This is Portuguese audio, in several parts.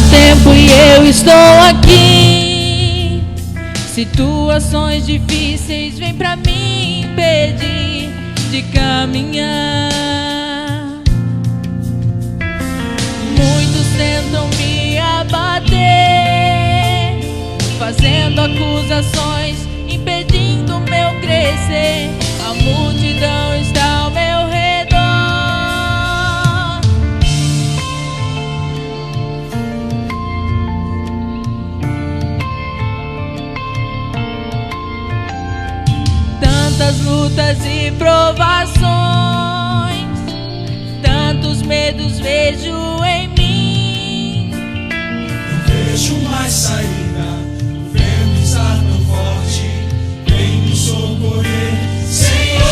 tempo e eu estou aqui. Situações difíceis vêm pra mim impedir de caminhar. Muitos tentam me abater, fazendo acusações, impedindo meu crescer. A multidão está ao meu redor. Tantas lutas e provações, tantos medos vejo em mim. Não vejo mais saída, o vento está tão forte, vem me socorrer, Senhor.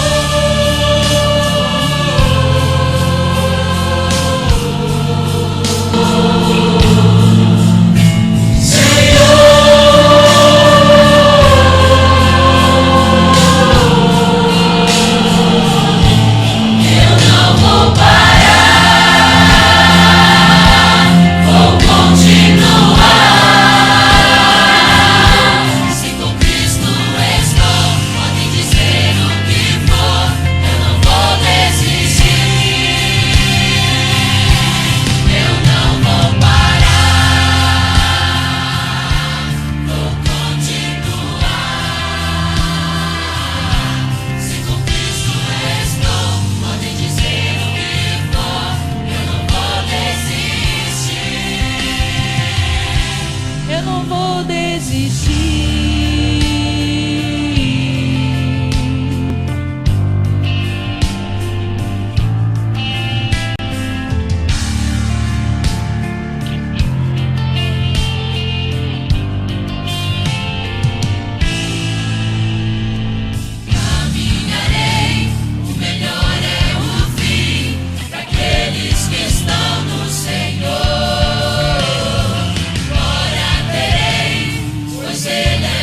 Eu não vou desistir. Caminharei, o melhor é o fim para aqueles que estão no Senhor. Glória terei, pois Ele é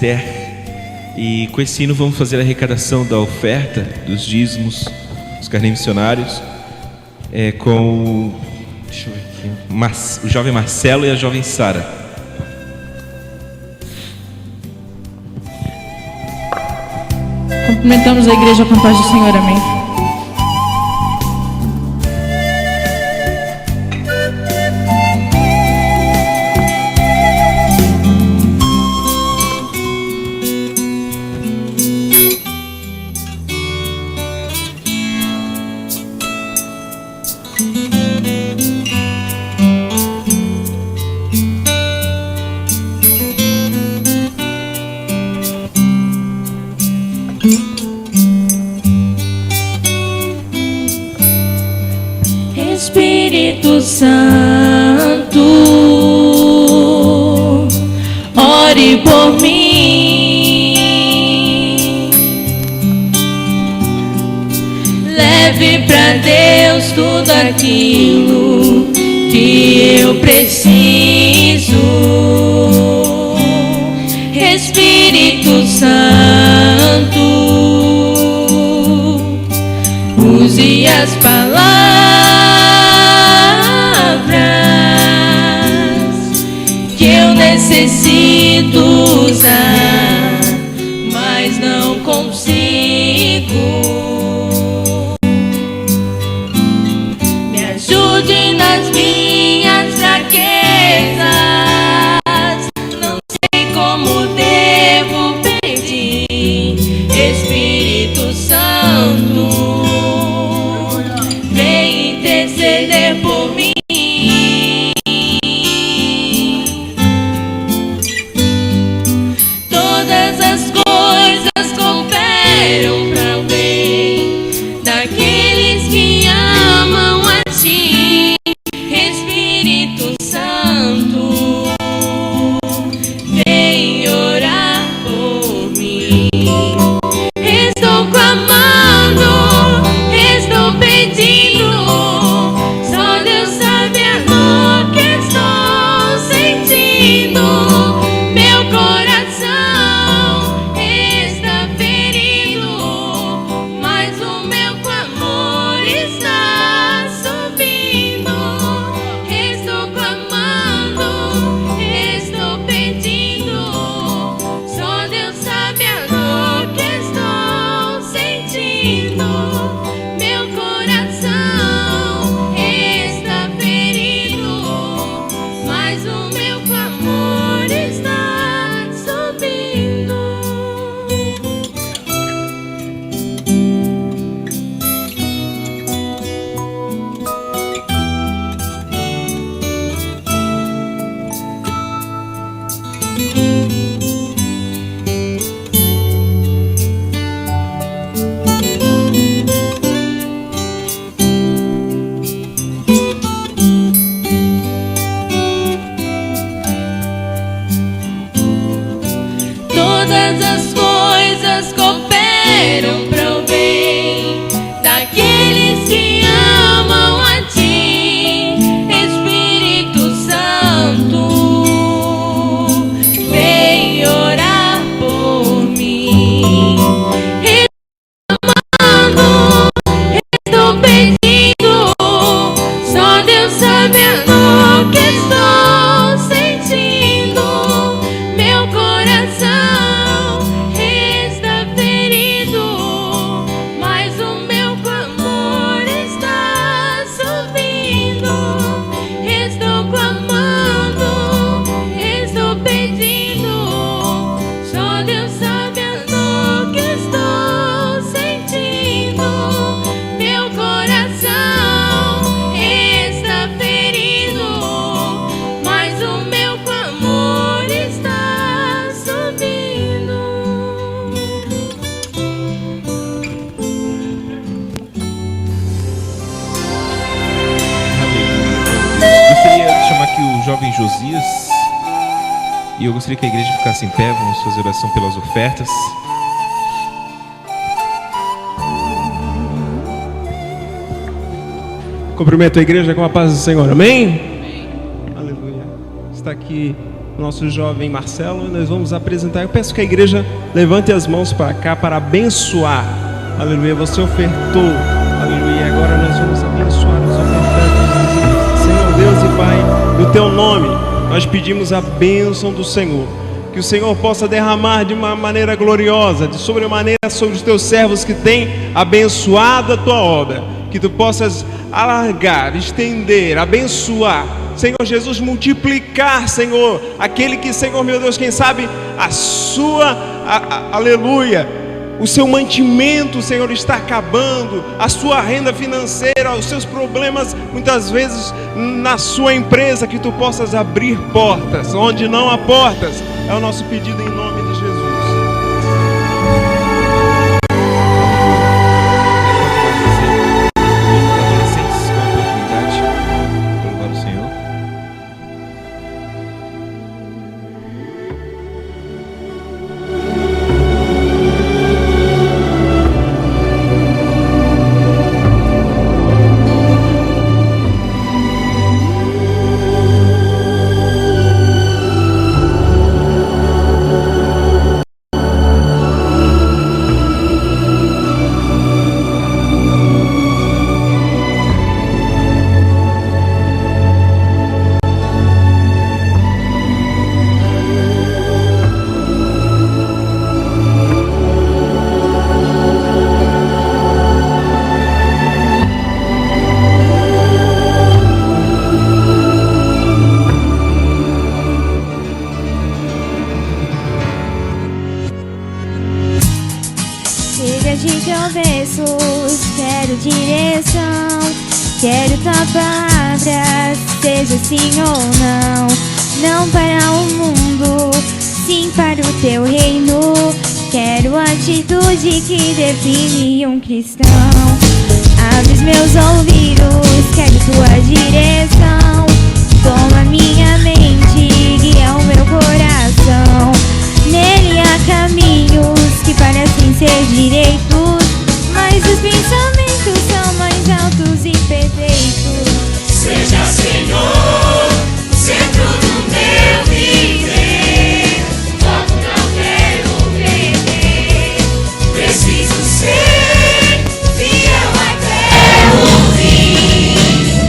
Esther. E com esse hino vamos fazer a arrecadação da oferta, dos dízimos, dos carnês missionários, com deixa eu ver aqui, o jovem Marcelo e a jovem Sara. Cumprimentamos a igreja com a paz do Senhor, amém. Espírito Santo, ore por mim, leve pra Deus tudo aquilo que eu preciso. Espírito Santo, use as palavras que eu necessito usar, mas não consigo. Me ajude nas minhas fraquezas, não sei como devo pedir. Espírito Santo, vem interceder por mim. Todas as coisas cooperam para o bem daqueles que amam a ti. Espírito Santo, vem orar por mim. Estou clamando, estou pedindo, só Deus sabe a dor que estou sentindo. Meu coração está ferido, mas o meu clamor está subindo. Estou clamando, estou pedindo, só Deus sabe a dor que estou sentindo. Meu coração está ferido, mas o meu clamor está subindo. Todas as coisas cooperam para o bem daqueles que amam a ti. Espírito Santo, vem orar por mim. Reclamando, estou pedindo, só Deus sabe a dor que estou sentindo. Meu coração está ferido, mas o meu clamor está subindo. Estou clamando, estou pedindo, só Deus sabe a dor que estou sentindo. Meu coração está ferido, mas o meu clamor está subindo. Gostaria de chamar aqui o jovem Josias, e eu gostaria que a igreja ficasse em pé. Vamos fazer oração pelas ofertas. Cumprimento a igreja com a paz do Senhor, amém? Aleluia. Está aqui nosso jovem Marcelo, e nós vamos apresentar. Eu peço que a igreja levante as mãos para cá para abençoar. Aleluia, você ofertou. Aleluia, agora nós vamos abençoar os ofertantes. Senhor Deus e Pai, no Teu nome, nós pedimos a bênção do Senhor. Que o Senhor possa derramar de uma maneira gloriosa, de sobremaneira sobre os Teus servos que têm abençoado a Tua obra. Que Tu possas alargar, estender, abençoar. Senhor Jesus, multiplicar, Senhor, aquele que, Senhor meu Deus, quem sabe aleluia, o seu mantimento, Senhor, está acabando, a sua renda financeira, os seus problemas, muitas vezes, na sua empresa, que Tu possas abrir portas, onde não há portas, é o nosso pedido em nome de Jesus. Quero Tua palavra, seja sim ou não. Não para o mundo, sim para o Teu reino. Quero a atitude que define um cristão. Abre os meus ouvidos, quero Tua direção. Toma minha mente, guia o meu coração. Nele há caminhos que parecem ser direitos, mas os pensamentos são mais altos e perfeitos. Seja, Senhor, o centro do meu viver. Foco não quero perder. Preciso ser fiel até o fim,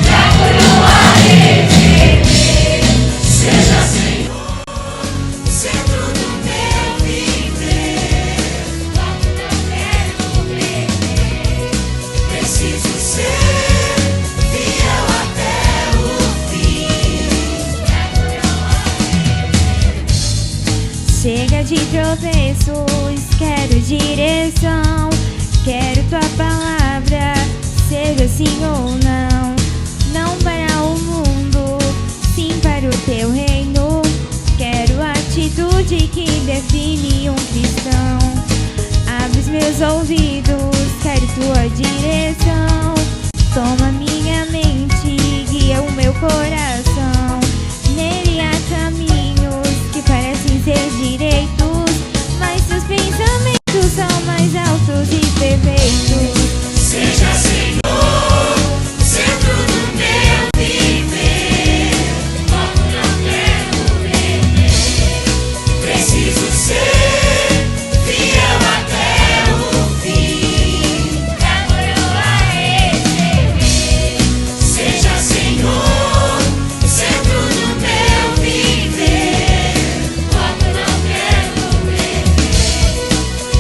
pra coroa receber. Seja, Senhor, o centro do meu viver. Foco não quero perder. Preciso ser chega de tropeços, quero direção. Quero Tua palavra, seja sim ou não. Não para o mundo, sim para o Teu reino. Quero a atitude que define um cristão. Abre os meus ouvidos, quero Tua direção. Toma minha mente, guia o meu coração. Nele há caminhos que parecem ser direitos, mas seus pensamentos são mais altos e perfeitos. Seja, Senhor, o centro do meu viver. Foco não quero perder. Preciso ser fiel até o fim, pra coroa receber. Seja, Senhor, o centro do meu viver. Foco não quero perder.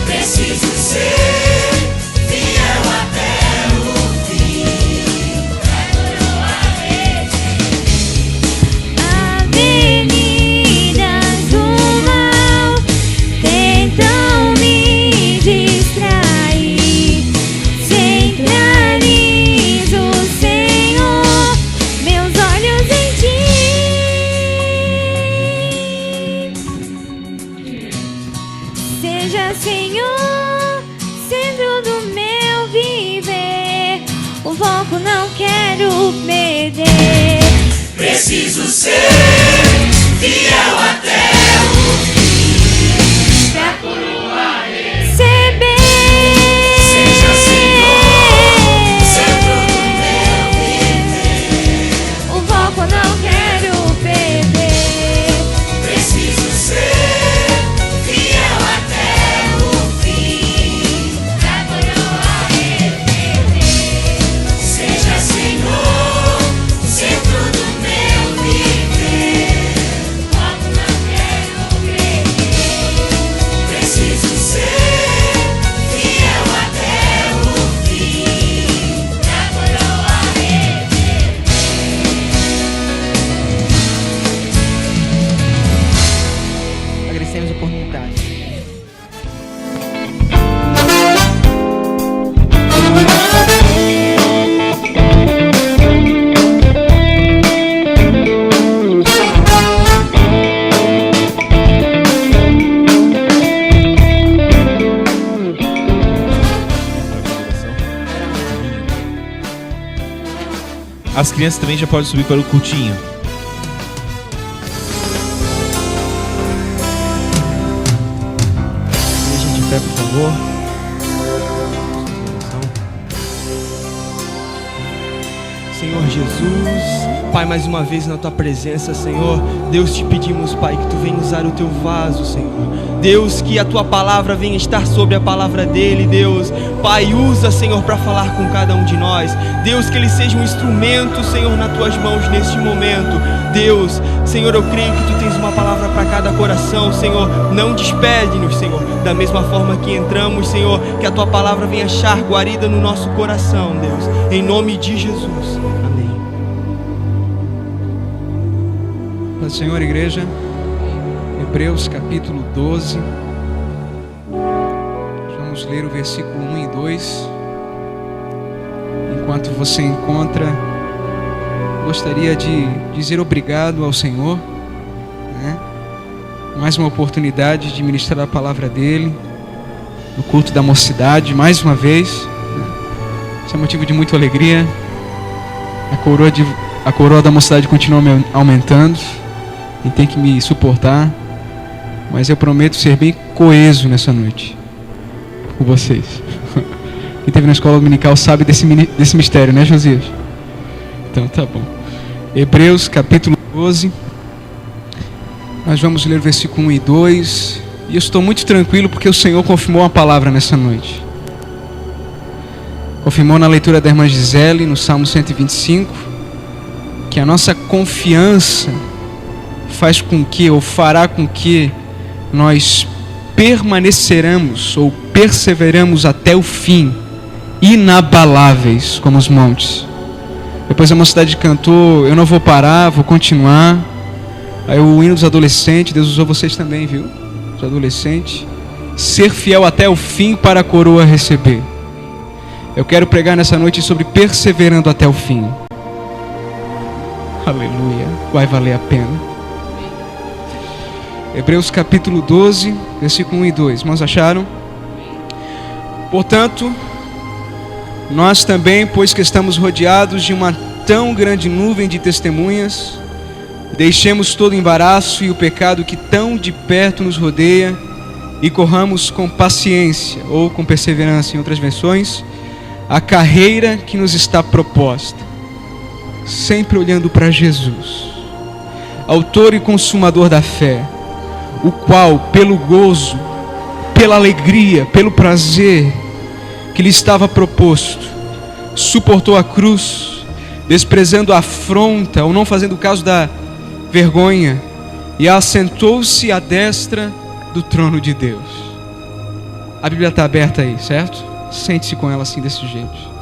Preciso ser fiel até o fim, pra coroa receber. Avenidas do mal tentam me distrair. Centralizo, Senhor, meus olhos em Ti. Seja, Senhor, centro do meu viver. O foco não quero perder. Preciso ser fiel até o fim, pra coroa receber. Seja, Senhor, o centro do meu viver. O foco não quero perder. As crianças também já podem subir para o cultinho. Igreja de pé, por favor. Senhor Jesus, Pai, mais uma vez na Tua presença, Senhor, Deus, te pedimos, Pai, que Tu venha usar o Teu vaso, Senhor. Deus, que a Tua palavra venha estar sobre a palavra dele, Deus. Pai, usa, Senhor, para falar com cada um de nós. Deus, que ele seja um instrumento, Senhor, nas Tuas mãos neste momento. Deus, Senhor, eu creio que Tu tens uma palavra para cada coração, Senhor. Não despede-nos, Senhor. Da mesma forma que entramos, Senhor, que a Tua palavra venha achar guarida no nosso coração, Deus. Em nome de Jesus. Amém. Paz do Senhor, igreja. Hebreus capítulo 12. Vamos ler o versículo 1 e 2. Enquanto você encontra, gostaria de dizer obrigado ao Senhor, né? Mais uma oportunidade de ministrar a palavra dele no culto da mocidade, mais uma vez, né? Isso é motivo de muita alegria. A coroa da mocidade continua aumentando e tem que me suportar, mas eu prometo ser bem coeso nessa noite com vocês. Quem teve na escola dominical sabe desse mistério, né, Josias? Então tá bom. Hebreus capítulo 12. Nós vamos ler o versículo 1 e 2. E eu estou muito tranquilo porque o Senhor confirmou a palavra nessa noite. Confirmou na leitura da irmã Gisele, no Salmo 125, que a nossa confiança faz com que, ou fará com que, nós permaneceramos ou perseveramos até o fim, inabaláveis como os montes. Depois a mocidade cantou, eu não vou parar, vou continuar. Aí o hino dos adolescentes, Deus usou vocês também, viu? Os adolescentes. Ser fiel até o fim para a coroa receber. Eu quero pregar nessa noite sobre perseverando até o fim. Aleluia, vai valer a pena. Hebreus capítulo 12, versículo 1 e 2. Irmãos, acharam? Portanto, nós também, pois que estamos rodeados de uma tão grande nuvem de testemunhas, deixemos todo o embaraço e o pecado que tão de perto nos rodeia e corramos com paciência, ou com perseverança em outras versões, a carreira que nos está proposta, sempre olhando para Jesus, autor e consumador da fé, o qual, pelo gozo, pela alegria, pelo prazer que lhe estava proposto, suportou a cruz, desprezando a afronta, ou não fazendo caso da vergonha, e assentou-se à destra do trono de Deus. A Bíblia está aberta aí, certo? Sente-se com ela assim, desse jeito.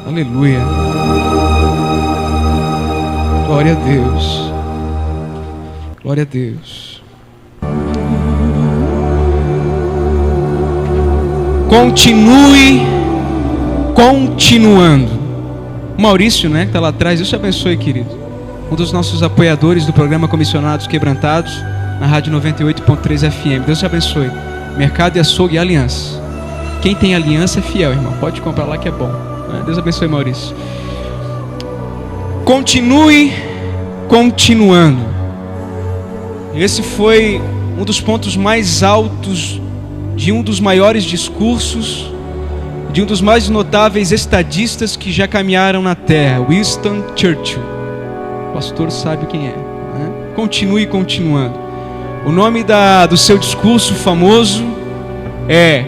Aleluia. Glória a Deus. Glória a Deus. Continue continuando. O Maurício, né, que está lá atrás, Deus te abençoe, querido. Um dos nossos apoiadores do programa Comissionados Quebrantados, na Rádio 98.3 FM. Deus te abençoe. Mercado e Açougue e Aliança. Quem tem aliança é fiel, irmão. Pode comprar lá que é bom. Deus abençoe, Maurício. Continue continuando. Esse foi um dos pontos mais altos de um dos maiores discursos, de um dos mais notáveis estadistas que já caminharam na terra, Winston Churchill. O pastor sabe quem é, né? Continue continuando. O nome do seu discurso famoso é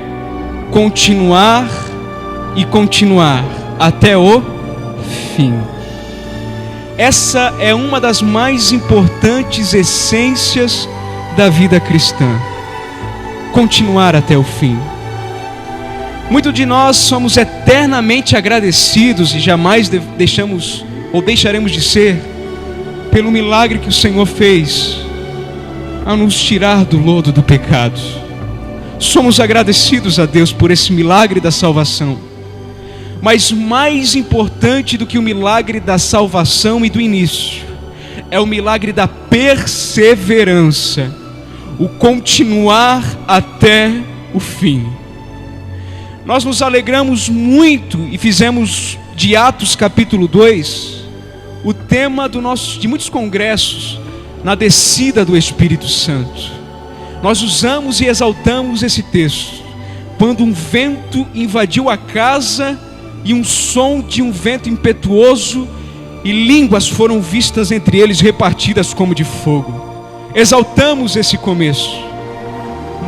Continuar e Continuar até o fim. Essa é uma das mais importantes essências da vida cristã. Continuar até o fim. Muitos de nós somos eternamente agradecidos e jamais deixamos ou deixaremos de ser pelo milagre que o Senhor fez ao nos tirar do lodo do pecado. Somos agradecidos a Deus por esse milagre da salvação. Mas mais importante do que o milagre da salvação e do início, é o milagre da perseverança, o continuar até o fim. nós nos alegramos muito e fizemos de Atos capítulo 2 o tema de muitos congressos na descida do Espírito Santo. Nós usamos e exaltamos esse texto. Quando um vento invadiu a casa e um som de um vento impetuoso e línguas foram vistas entre eles repartidas como de fogo. Exaltamos esse começo,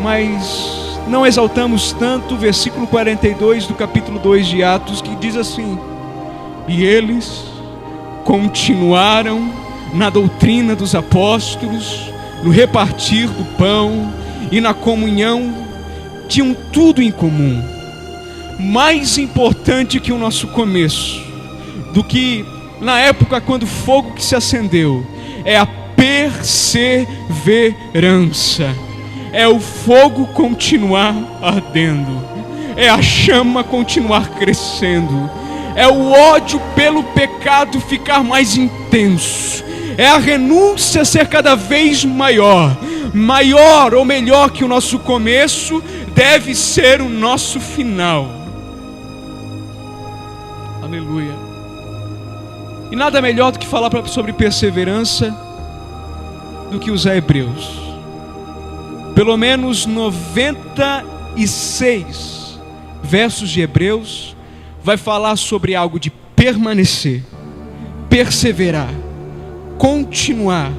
mas não exaltamos tanto o versículo 42 do capítulo 2 de Atos, que diz assim: e eles continuaram na doutrina dos apóstolos, no repartir do pão e na comunhão, tinham tudo em comum. Mais importante que o nosso começo, do que na época quando o fogo que se acendeu, é a perseverança, é o fogo continuar ardendo, é a chama continuar crescendo, é o ódio pelo pecado ficar mais intenso, é a renúncia ser cada vez maior ou melhor que o nosso começo deve ser o nosso final. Aleluia. E nada melhor do que falar sobre perseverança do que usar Hebreus. Pelo menos 96 versos de Hebreus vai falar sobre algo de permanecer, perseverar, continuar,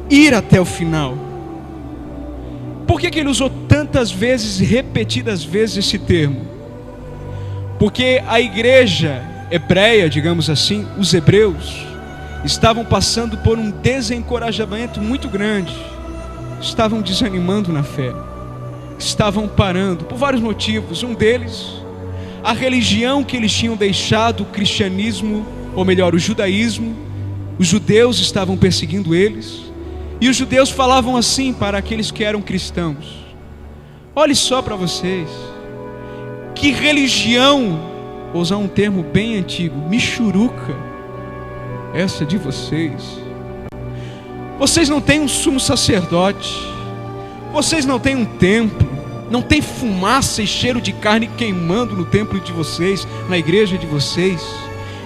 ir até o final. Por que ele usou tantas vezes, repetidas vezes esse termo? Porque a igreja hebreia, digamos assim, os hebreus, estavam passando por um desencorajamento muito grande. Estavam desanimando na fé, estavam parando, por vários motivos. Um deles, a religião que eles tinham deixado, o cristianismo, ou melhor, o judaísmo. Os judeus estavam perseguindo eles, e os judeus falavam assim para aqueles que eram cristãos: olhe só para vocês, que religião, vou usar um termo bem antigo, michuruca, essa de vocês. Vocês não têm um sumo sacerdote, vocês não têm um templo, não tem fumaça e cheiro de carne queimando no templo de vocês, na igreja de vocês.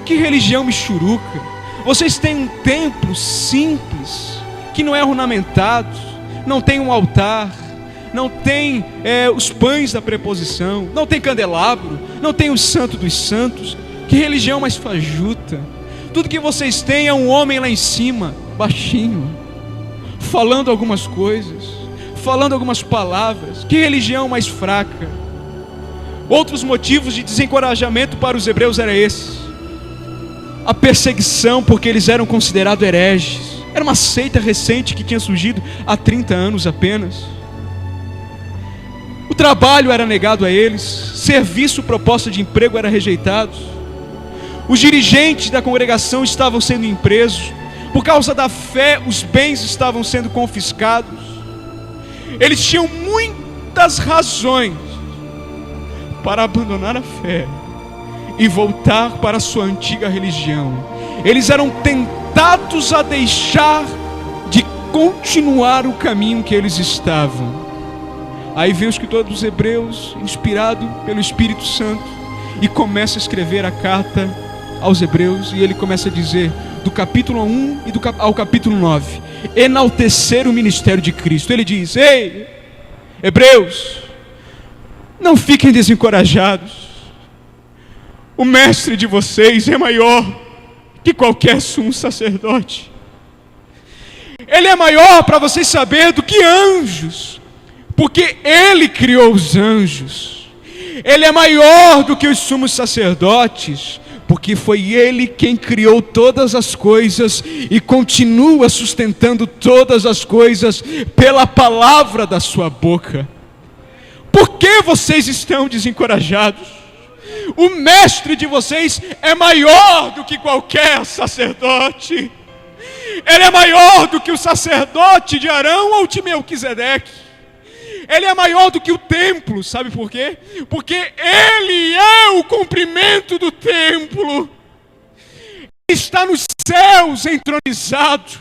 Que religião michuruca. Vocês têm um templo simples, que não é ornamentado, não tem um altar, não tem os pães da preposição, não tem candelabro, não tem o santo dos santos. Que religião mais fajuta. Tudo que vocês têm é um homem lá em cima, baixinho, falando algumas coisas, falando algumas palavras. Que religião mais fraca. Outros motivos de desencorajamento para os hebreus era esse: a perseguição, porque eles eram considerados hereges. Era uma seita recente que tinha surgido há 30 anos apenas. O trabalho era negado a eles, serviço, proposta de emprego era rejeitado. Os dirigentes da congregação estavam sendo presos. Por causa da fé, os bens estavam sendo confiscados. Eles tinham muitas razões para abandonar a fé e voltar para a sua antiga religião. Eles eram tentados a deixar de continuar o caminho que eles estavam. Aí vem o escritor dos Hebreus, inspirado pelo Espírito Santo, e começa a escrever a carta aos Hebreus, e ele começa a dizer, do capítulo 1 ao capítulo 9, enaltecer o ministério de Cristo. Ele diz: ei, Hebreus, não fiquem desencorajados. O mestre de vocês é maior que qualquer sumo sacerdote. Ele é maior, para vocês saberem, do que anjos, porque ele criou os anjos. Ele é maior do que os sumos sacerdotes, porque foi ele quem criou todas as coisas e continua sustentando todas as coisas pela palavra da sua boca. Por que vocês estão desencorajados? O mestre de vocês é maior do que qualquer sacerdote. Ele é maior do que o sacerdote de Arão ou de Melquisedeque. Ele é maior do que o templo, sabe por quê? Porque ele é o cumprimento do templo. Ele está nos céus entronizado.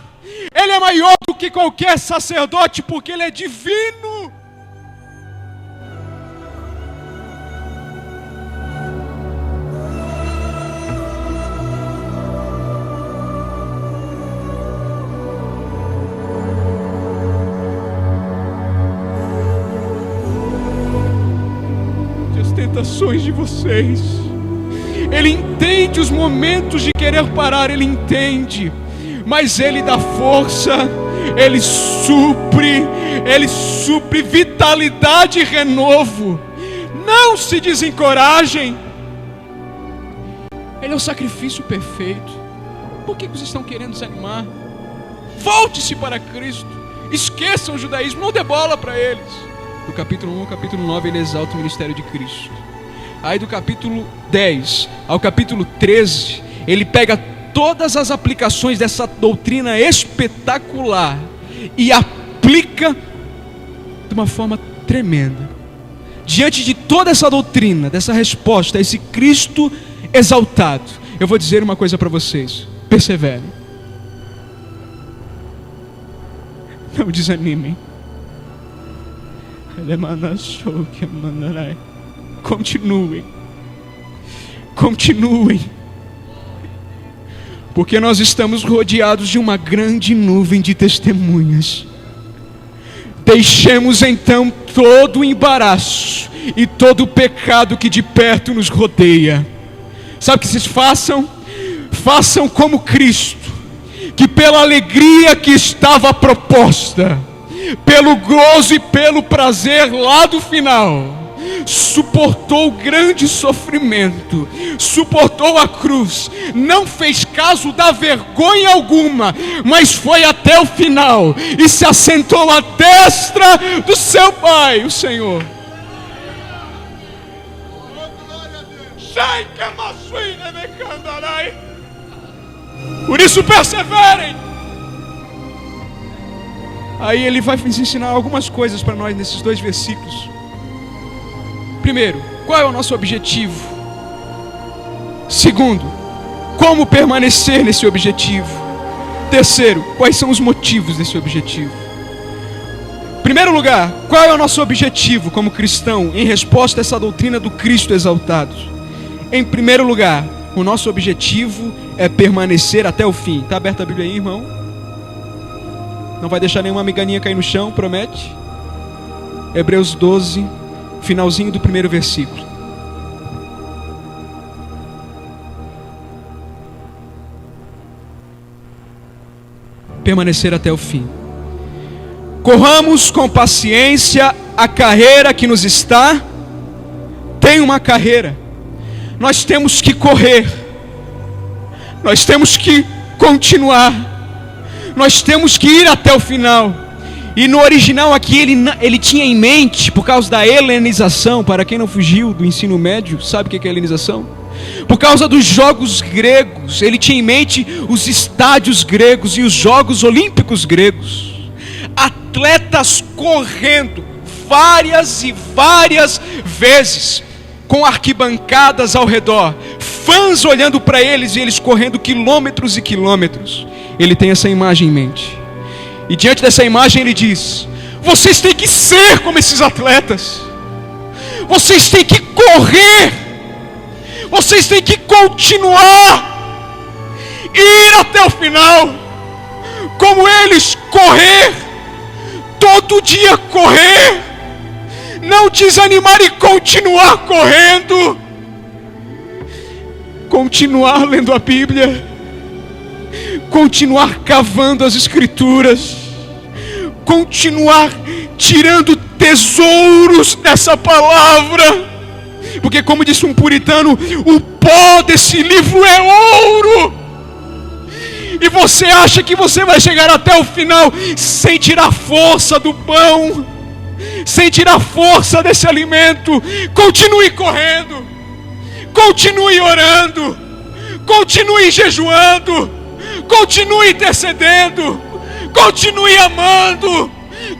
Ele é maior do que qualquer sacerdote, porque ele é divino. tentações de vocês. Ele entende os momentos de querer parar, Ele entende. Mas Ele dá força, Ele supre vitalidade e renovo. Não se desencorajem. Ele é o sacrifício perfeito. Por que vocês estão querendo desanimar? Volte-se para Cristo. Esqueçam o judaísmo, não dê bola para eles. Do capítulo 1 ao capítulo 9 ele exalta o ministério de Cristo. Aí do capítulo 10 ao capítulo 13 ele pega todas as aplicações dessa doutrina espetacular e aplica de uma forma tremenda. Diante de toda essa doutrina, dessa resposta, esse Cristo exaltado, eu vou dizer uma coisa para vocês: perseverem, não desanimem, continuem, porque nós estamos rodeados de uma grande nuvem de testemunhas. Deixemos então todo o embaraço e todo o pecado que de perto nos rodeia. Sabe o que vocês façam? Façam como Cristo, que pela alegria que estava proposta, pelo gozo e pelo prazer lá do final, suportou o grande sofrimento, suportou a cruz, não fez caso da vergonha alguma, mas foi até o final e se assentou à destra do seu Pai, o Senhor. Por isso perseverem. Aí ele vai nos ensinar algumas coisas para nós nesses 2 versículos. Primeiro, qual é o nosso objetivo? Segundo, como permanecer nesse objetivo? Terceiro, quais são os motivos desse objetivo? Primeiro lugar, qual é o nosso objetivo como cristão em resposta a essa doutrina do Cristo exaltado? Em primeiro lugar, o nosso objetivo é permanecer até o fim. Está aberta a Bíblia aí, irmão? Não vai deixar nenhuma migalhinha cair no chão, promete? Hebreus 12, finalzinho do 1º versículo. Permanecer até o fim. Corramos com paciência a carreira que nos está. Tem uma carreira. Nós temos que correr. Nós temos que continuar. Nós temos que ir até o final. E no original aqui ele tinha em mente, por causa da helenização, para quem não fugiu do ensino médio, sabe o que é helenização? Por causa dos jogos gregos, ele tinha em mente os estádios gregos e os jogos olímpicos gregos. Atletas correndo várias e várias vezes, com arquibancadas ao redor, fãs olhando para eles e eles correndo quilômetros e quilômetros. Ele tem essa imagem em mente. E diante dessa imagem ele diz: vocês têm que ser como esses atletas. Vocês têm que correr. Vocês têm que continuar, ir até o final, como eles, correr, todo dia correr, não desanimar e continuar correndo, continuar lendo a Bíblia, continuar cavando as Escrituras, continuar tirando tesouros dessa palavra. Porque como disse um puritano, o pó desse livro é ouro. E você acha que você vai chegar até o final sem tirar força do pão, sem tirar força desse alimento? Continue correndo, continue orando, continue jejuando, continue intercedendo, continue amando,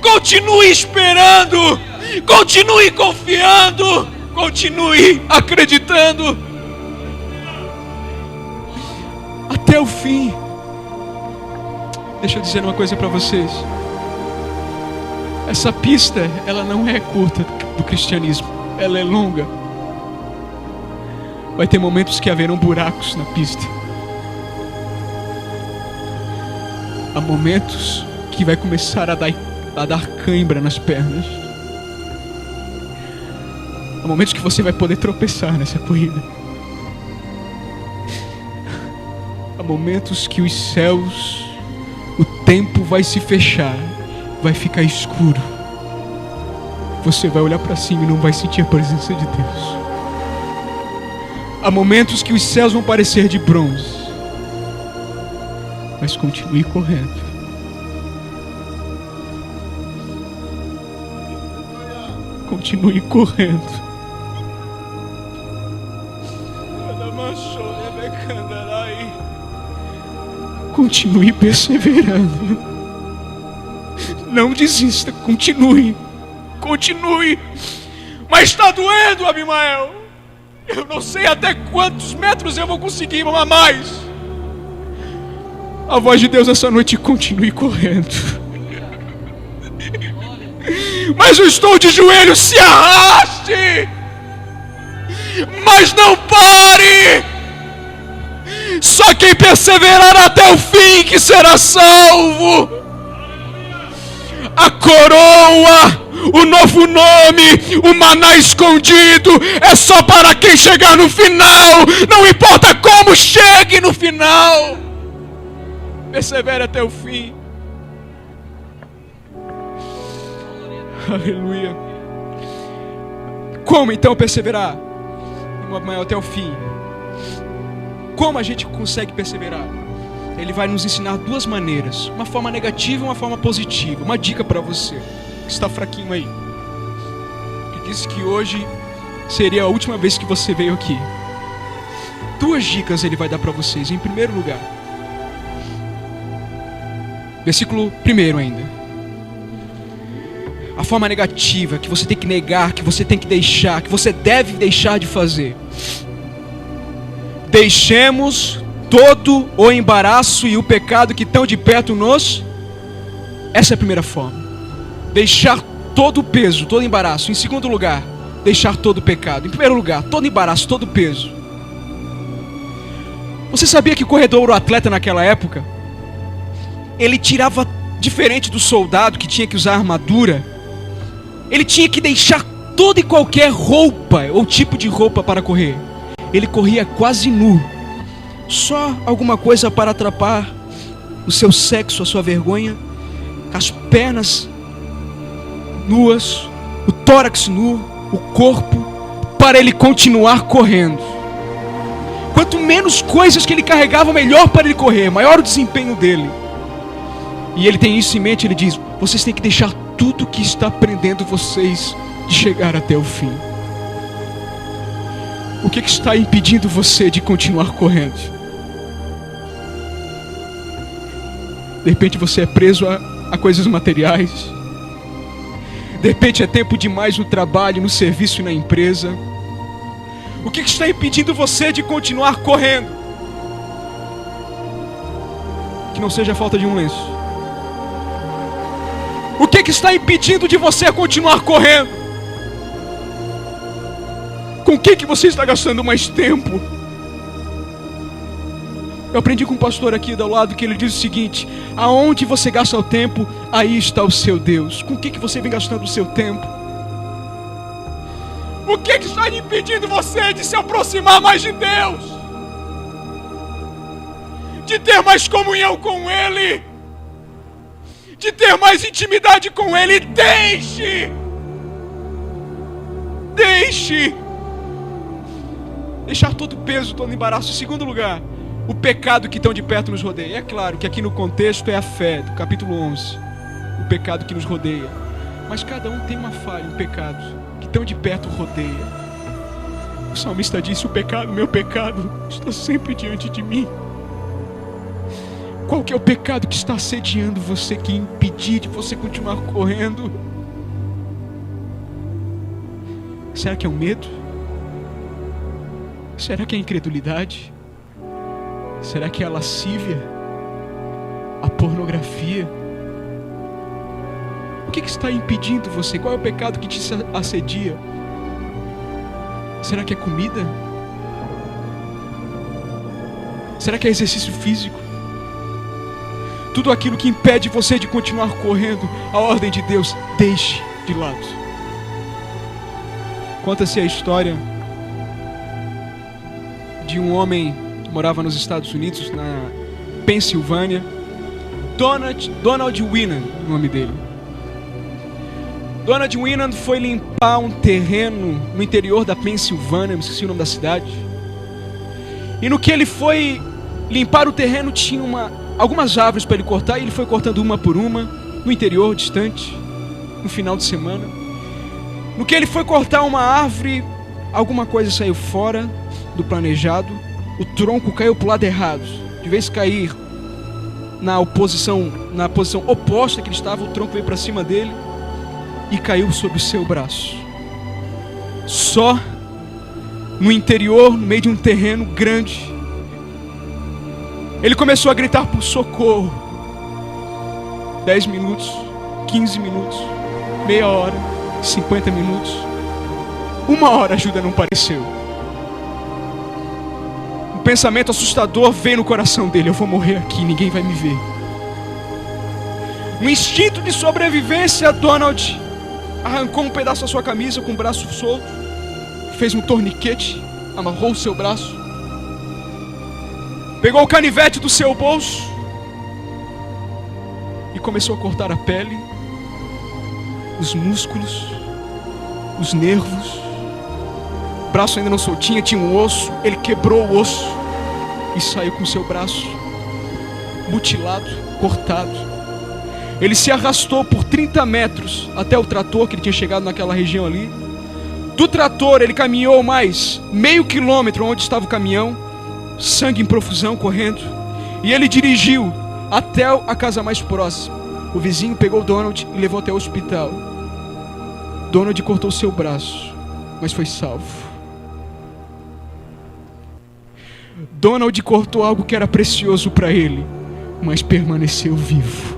continue esperando, continue confiando, continue acreditando até o fim. Deixa eu dizer uma coisa para vocês. Essa pista, ela não é curta do cristianismo, ela é longa. Vai ter momentos que haverão buracos na pista. Há momentos que vai começar a dar cãibra nas pernas. Há momentos que você vai poder tropeçar nessa corrida. Há momentos que os céus, o tempo vai se fechar, vai ficar escuro. Você vai olhar para cima e não vai sentir a presença de Deus. Há momentos que os céus vão parecer de bronze, mas continue correndo. Continue correndo. Continue perseverando. Não desista, continue. Continue. Mas está doendo, Abimael. Eu não sei até quantos metros eu vou conseguir mamar mais. A voz de Deus essa noite: continue correndo. Mas eu estou de joelhos, se arraste. Mas não pare. Só quem perseverar até o fim que será salvo. A coroa, o novo nome, o maná escondido é só para quem chegar no final. Não importa como chegue no final. Persevere até o fim. Aleluia. Como então perseverar até o fim? Como a gente consegue perseverar? Ele vai nos ensinar duas maneiras: uma forma negativa e uma forma positiva. Uma dica para você que está fraquinho aí, que disse que hoje seria a última vez que você veio aqui. Duas dicas ele vai dar para vocês. Em primeiro lugar, versículo 1 ainda. A forma negativa que você tem que negar, que você tem que deixar, que você deve deixar de fazer. Deixemos todo o embaraço e o pecado que tão de perto nos... Essa é a primeira forma. Deixar todo o peso, todo o embaraço. Em segundo lugar, deixar todo o pecado. Em primeiro lugar, todo o embaraço, todo o peso. Você sabia que o corredor, o atleta naquela época, ele tirava, diferente do soldado que tinha que usar armadura, ele tinha que deixar toda e qualquer roupa ou tipo de roupa para correr. Ele corria quase nu, só alguma coisa para atrapar o seu sexo, a sua vergonha, as pernas nuas, o tórax nu, o corpo, para ele continuar correndo. Quanto menos coisas que ele carregava, melhor para ele correr, maior o desempenho dele. E ele tem isso em mente. Ele diz: vocês têm que deixar tudo que está prendendo vocês de chegar até o fim. O que está impedindo você de continuar correndo? De repente você é preso a coisas materiais. De repente é tempo demais no trabalho, no serviço e na empresa. O que está impedindo você de continuar correndo? Que não seja a falta de um lenço. O que está impedindo de você continuar correndo? Com quem que você está gastando mais tempo? Eu aprendi com um pastor aqui do lado que ele diz o seguinte: aonde você gasta o tempo, aí está o seu Deus. Com quem que você vem gastando o seu tempo? O que está impedindo você de se aproximar mais de Deus? De ter mais comunhão com Ele? De ter mais intimidade com Ele? Deixe deixar todo o peso, todo o embaraço. Em segundo lugar, o pecado que tão de perto nos rodeia. É claro que aqui no contexto é a fé, do capítulo 11. O pecado que nos rodeia. Mas cada um tem uma falha, um pecado que tão de perto rodeia. O salmista disse: o pecado, meu pecado, está sempre diante de mim. Qual que é o pecado que está assediando você, que impedir de você continuar correndo? Será que é o medo? Será que é a incredulidade? Será que é a lascívia? A pornografia? O que está impedindo você? Qual é o pecado que te assedia? Será que é comida? Será que é exercício físico? Tudo aquilo que impede você de continuar correndo, a ordem de Deus, deixe de lado. Conta-se a história de um homem que morava nos Estados Unidos, na Pensilvânia. Donald Winnan, o nome dele. Donald Winnan foi limpar um terreno no interior da Pensilvânia, me esqueci o nome da cidade. E no que ele foi limpar o terreno, tinha algumas árvores para ele cortar, e ele foi cortando uma por uma, no interior, distante, no final de semana. No que ele foi cortar uma árvore, alguma coisa saiu fora do planejado, o tronco caiu para o lado errado. De vez de cair na posição oposta que ele estava, o tronco veio para cima dele e caiu sobre o seu braço. Só no interior, no meio de um terreno grande, ele começou a gritar por socorro. 10 minutos, 15 minutos, meia hora, 50 minutos, 1 hora, a ajuda não apareceu. Um pensamento assustador veio no coração dele: eu vou morrer aqui, ninguém vai me ver. No instinto de sobrevivência, Donald arrancou um pedaço da sua camisa com o braço solto, fez um torniquete, amarrou o seu braço, pegou o canivete do seu bolso e começou a cortar a pele, os músculos, os nervos. O braço ainda não soltinha, tinha um osso. Ele quebrou o osso e saiu com o seu braço mutilado, cortado. Ele se arrastou por 30 metros até o trator, que ele tinha chegado naquela região ali. Do trator ele caminhou mais meio quilômetro onde estava o caminhão, sangue em profusão correndo, e ele dirigiu até a casa mais próxima. O vizinho pegou o Donald e levou até o hospital. Donald cortou seu braço, mas foi salvo. Donald cortou algo que era precioso para ele, mas permaneceu vivo.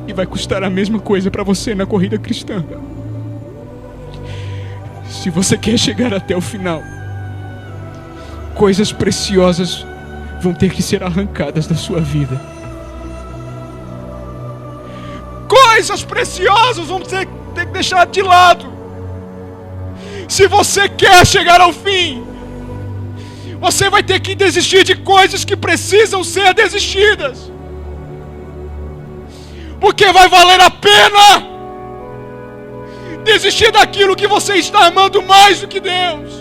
E vai custar a mesma coisa para você na corrida cristã. Se você quer chegar até o final, coisas preciosas vão ter que ser arrancadas da sua vida. Coisas preciosas vão ter que deixar de lado. Se você quer chegar ao fim, você vai ter que desistir de coisas que precisam ser desistidas. Porque vai valer a pena desistir daquilo que você está amando mais do que Deus.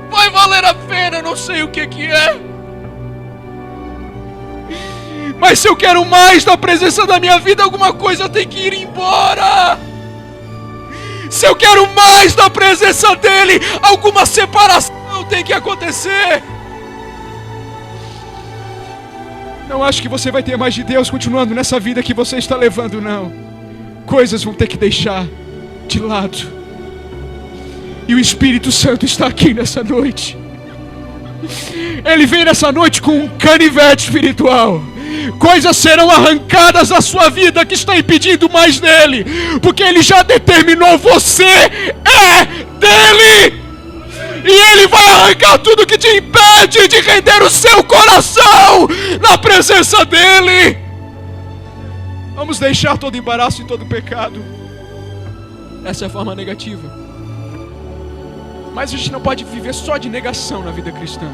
Vai valer a pena, não sei o que é. Mas se eu quero mais da presença da minha vida, alguma coisa tem que ir embora. Se eu quero mais da presença dele, alguma separação tem que acontecer. Não acho que você vai ter mais de Deus continuando nessa vida que você está levando, não. Coisas vão ter que deixar de lado. E o Espírito Santo está aqui nessa noite. Ele vem nessa noite com um canivete espiritual. Coisas serão arrancadas da sua vida que está impedindo mais dele, porque ele já determinou: você é dele. E ele vai arrancar tudo que te impede de render o seu coração na presença dele. Vamos deixar todo embaraço e todo pecado. Essa é a forma negativa. Mas a gente não pode viver só de negação na vida cristã.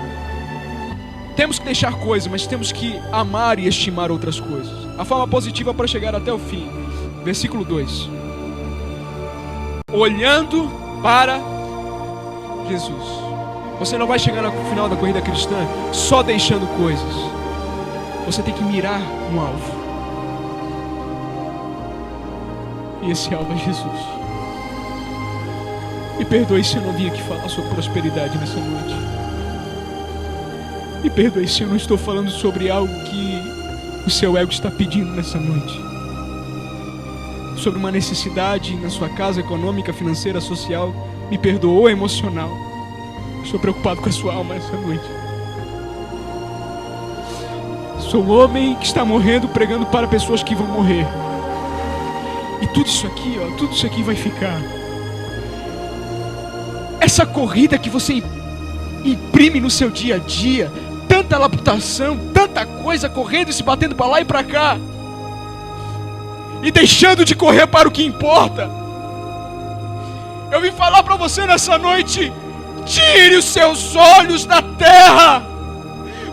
Temos que deixar coisas, mas temos que amar e estimar outras coisas. A forma positiva para chegar até o fim. Versículo 2. Olhando para Jesus. Você não vai chegar no final da corrida cristã só deixando coisas. Você tem que mirar no alvo. E esse alvo é Jesus. Me perdoe se eu não vim aqui falar sobre prosperidade nessa noite. Me perdoe se eu não estou falando sobre algo que o seu ego está pedindo nessa noite. Sobre uma necessidade na sua casa, econômica, financeira, social. Me perdoa, ou emocional. Estou preocupado com a sua alma essa noite. Sou um homem que está morrendo pregando para pessoas que vão morrer. E tudo isso aqui vai ficar. Essa corrida que você imprime no seu dia a dia, tanta labutação, tanta coisa correndo e se batendo para lá e para cá, e deixando de correr para o que importa. Eu vim falar para você nessa noite: tire os seus olhos da terra,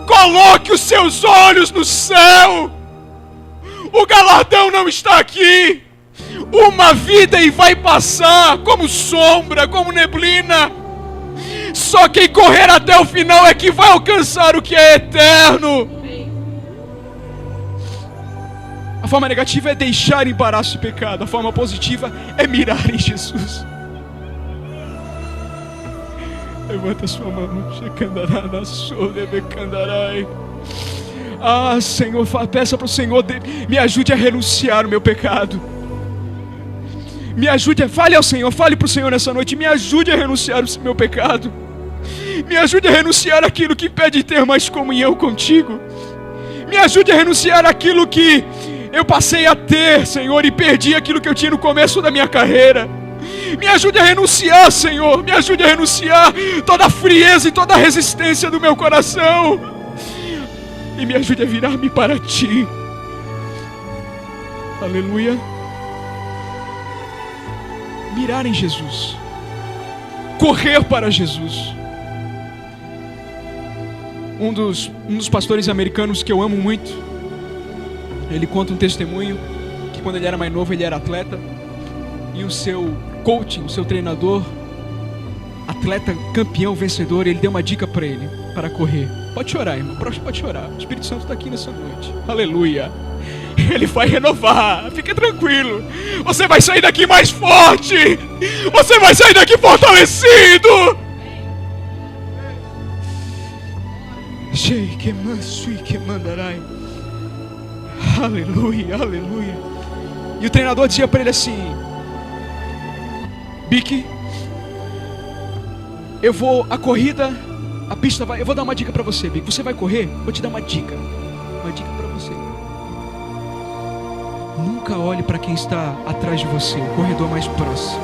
coloque os seus olhos no céu. O galardão não está aqui. Uma vida e vai passar como sombra, como neblina. Só quem correr até o final é que vai alcançar o que é eterno. A forma negativa é deixar embaraço e pecado. A forma positiva é mirar em Jesus. Levanta sua mão. Ah, Senhor, peça para o Senhor, me ajude a renunciar o meu pecado. Me ajude, fale ao Senhor, fale para o Senhor nessa noite: me ajude a renunciar o meu pecado. Me ajude a renunciar aquilo que impede ter mais comunhão contigo. Me ajude a renunciar aquilo que eu passei a ter, Senhor, e perdi aquilo que eu tinha no começo da minha carreira. Me ajude a renunciar, Senhor. Me ajude a renunciar toda a frieza e toda a resistência do meu coração. E me ajude a virar-me para Ti. Aleluia. Mirar em Jesus. Correr para Jesus. Um dos pastores americanos que eu amo muito, ele conta um testemunho que quando ele era mais novo ele era atleta, e o seu coach, o seu treinador, atleta campeão, vencedor, ele deu uma dica para ele, para correr. Pode chorar, irmão, pode chorar, o Espírito Santo está aqui nessa noite. Aleluia. Ele vai renovar, fique tranquilo. Você vai sair daqui mais forte. Você vai sair daqui fortalecido. Aleluia, aleluia. E o treinador dizia para ele assim: Bic, a corrida, a pista vai, eu vou dar uma dica para você, Bic. Você vai correr? Vou te dar uma dica para você. Nunca olhe para quem está atrás de você, o corredor mais próximo.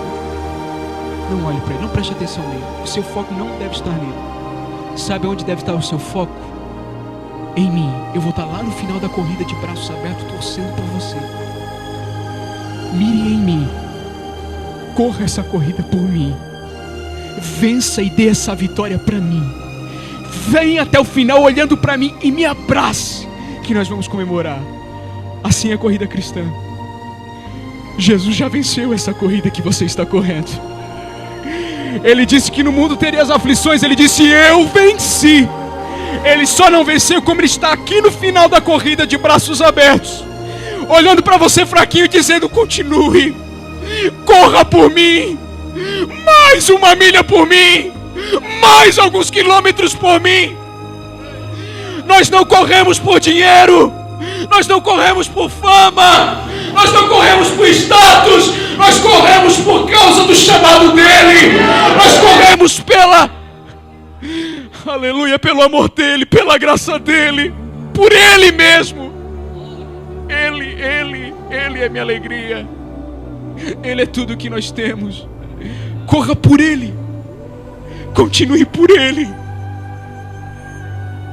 Não olhe para ele, não preste atenção nele. O seu foco não deve estar nele. Sabe onde deve estar o seu foco? Em mim. Eu vou estar lá no final da corrida de braços abertos, torcendo por você. Mire em mim. Corra essa corrida por mim. Vença e dê essa vitória para mim. Venha até o final olhando para mim e me abrace, que nós vamos comemorar. Assim é a corrida cristã. Jesus já venceu essa corrida que você está correndo. Ele disse que no mundo teria as aflições. Ele disse: eu venci. Ele só não venceu como ele está aqui no final da corrida, de braços abertos, olhando para você fraquinho e dizendo: continue, corra por mim, mais uma milha por mim, mais alguns quilômetros por mim. Nós não corremos por dinheiro, nós não corremos por fama, nós não corremos por status, nós corremos por causa do chamado dele. Nós corremos aleluia, pelo amor dele, pela graça dele, por ele mesmo. Ele é minha alegria. Ele é tudo que nós temos. Corra por ele, continue por ele,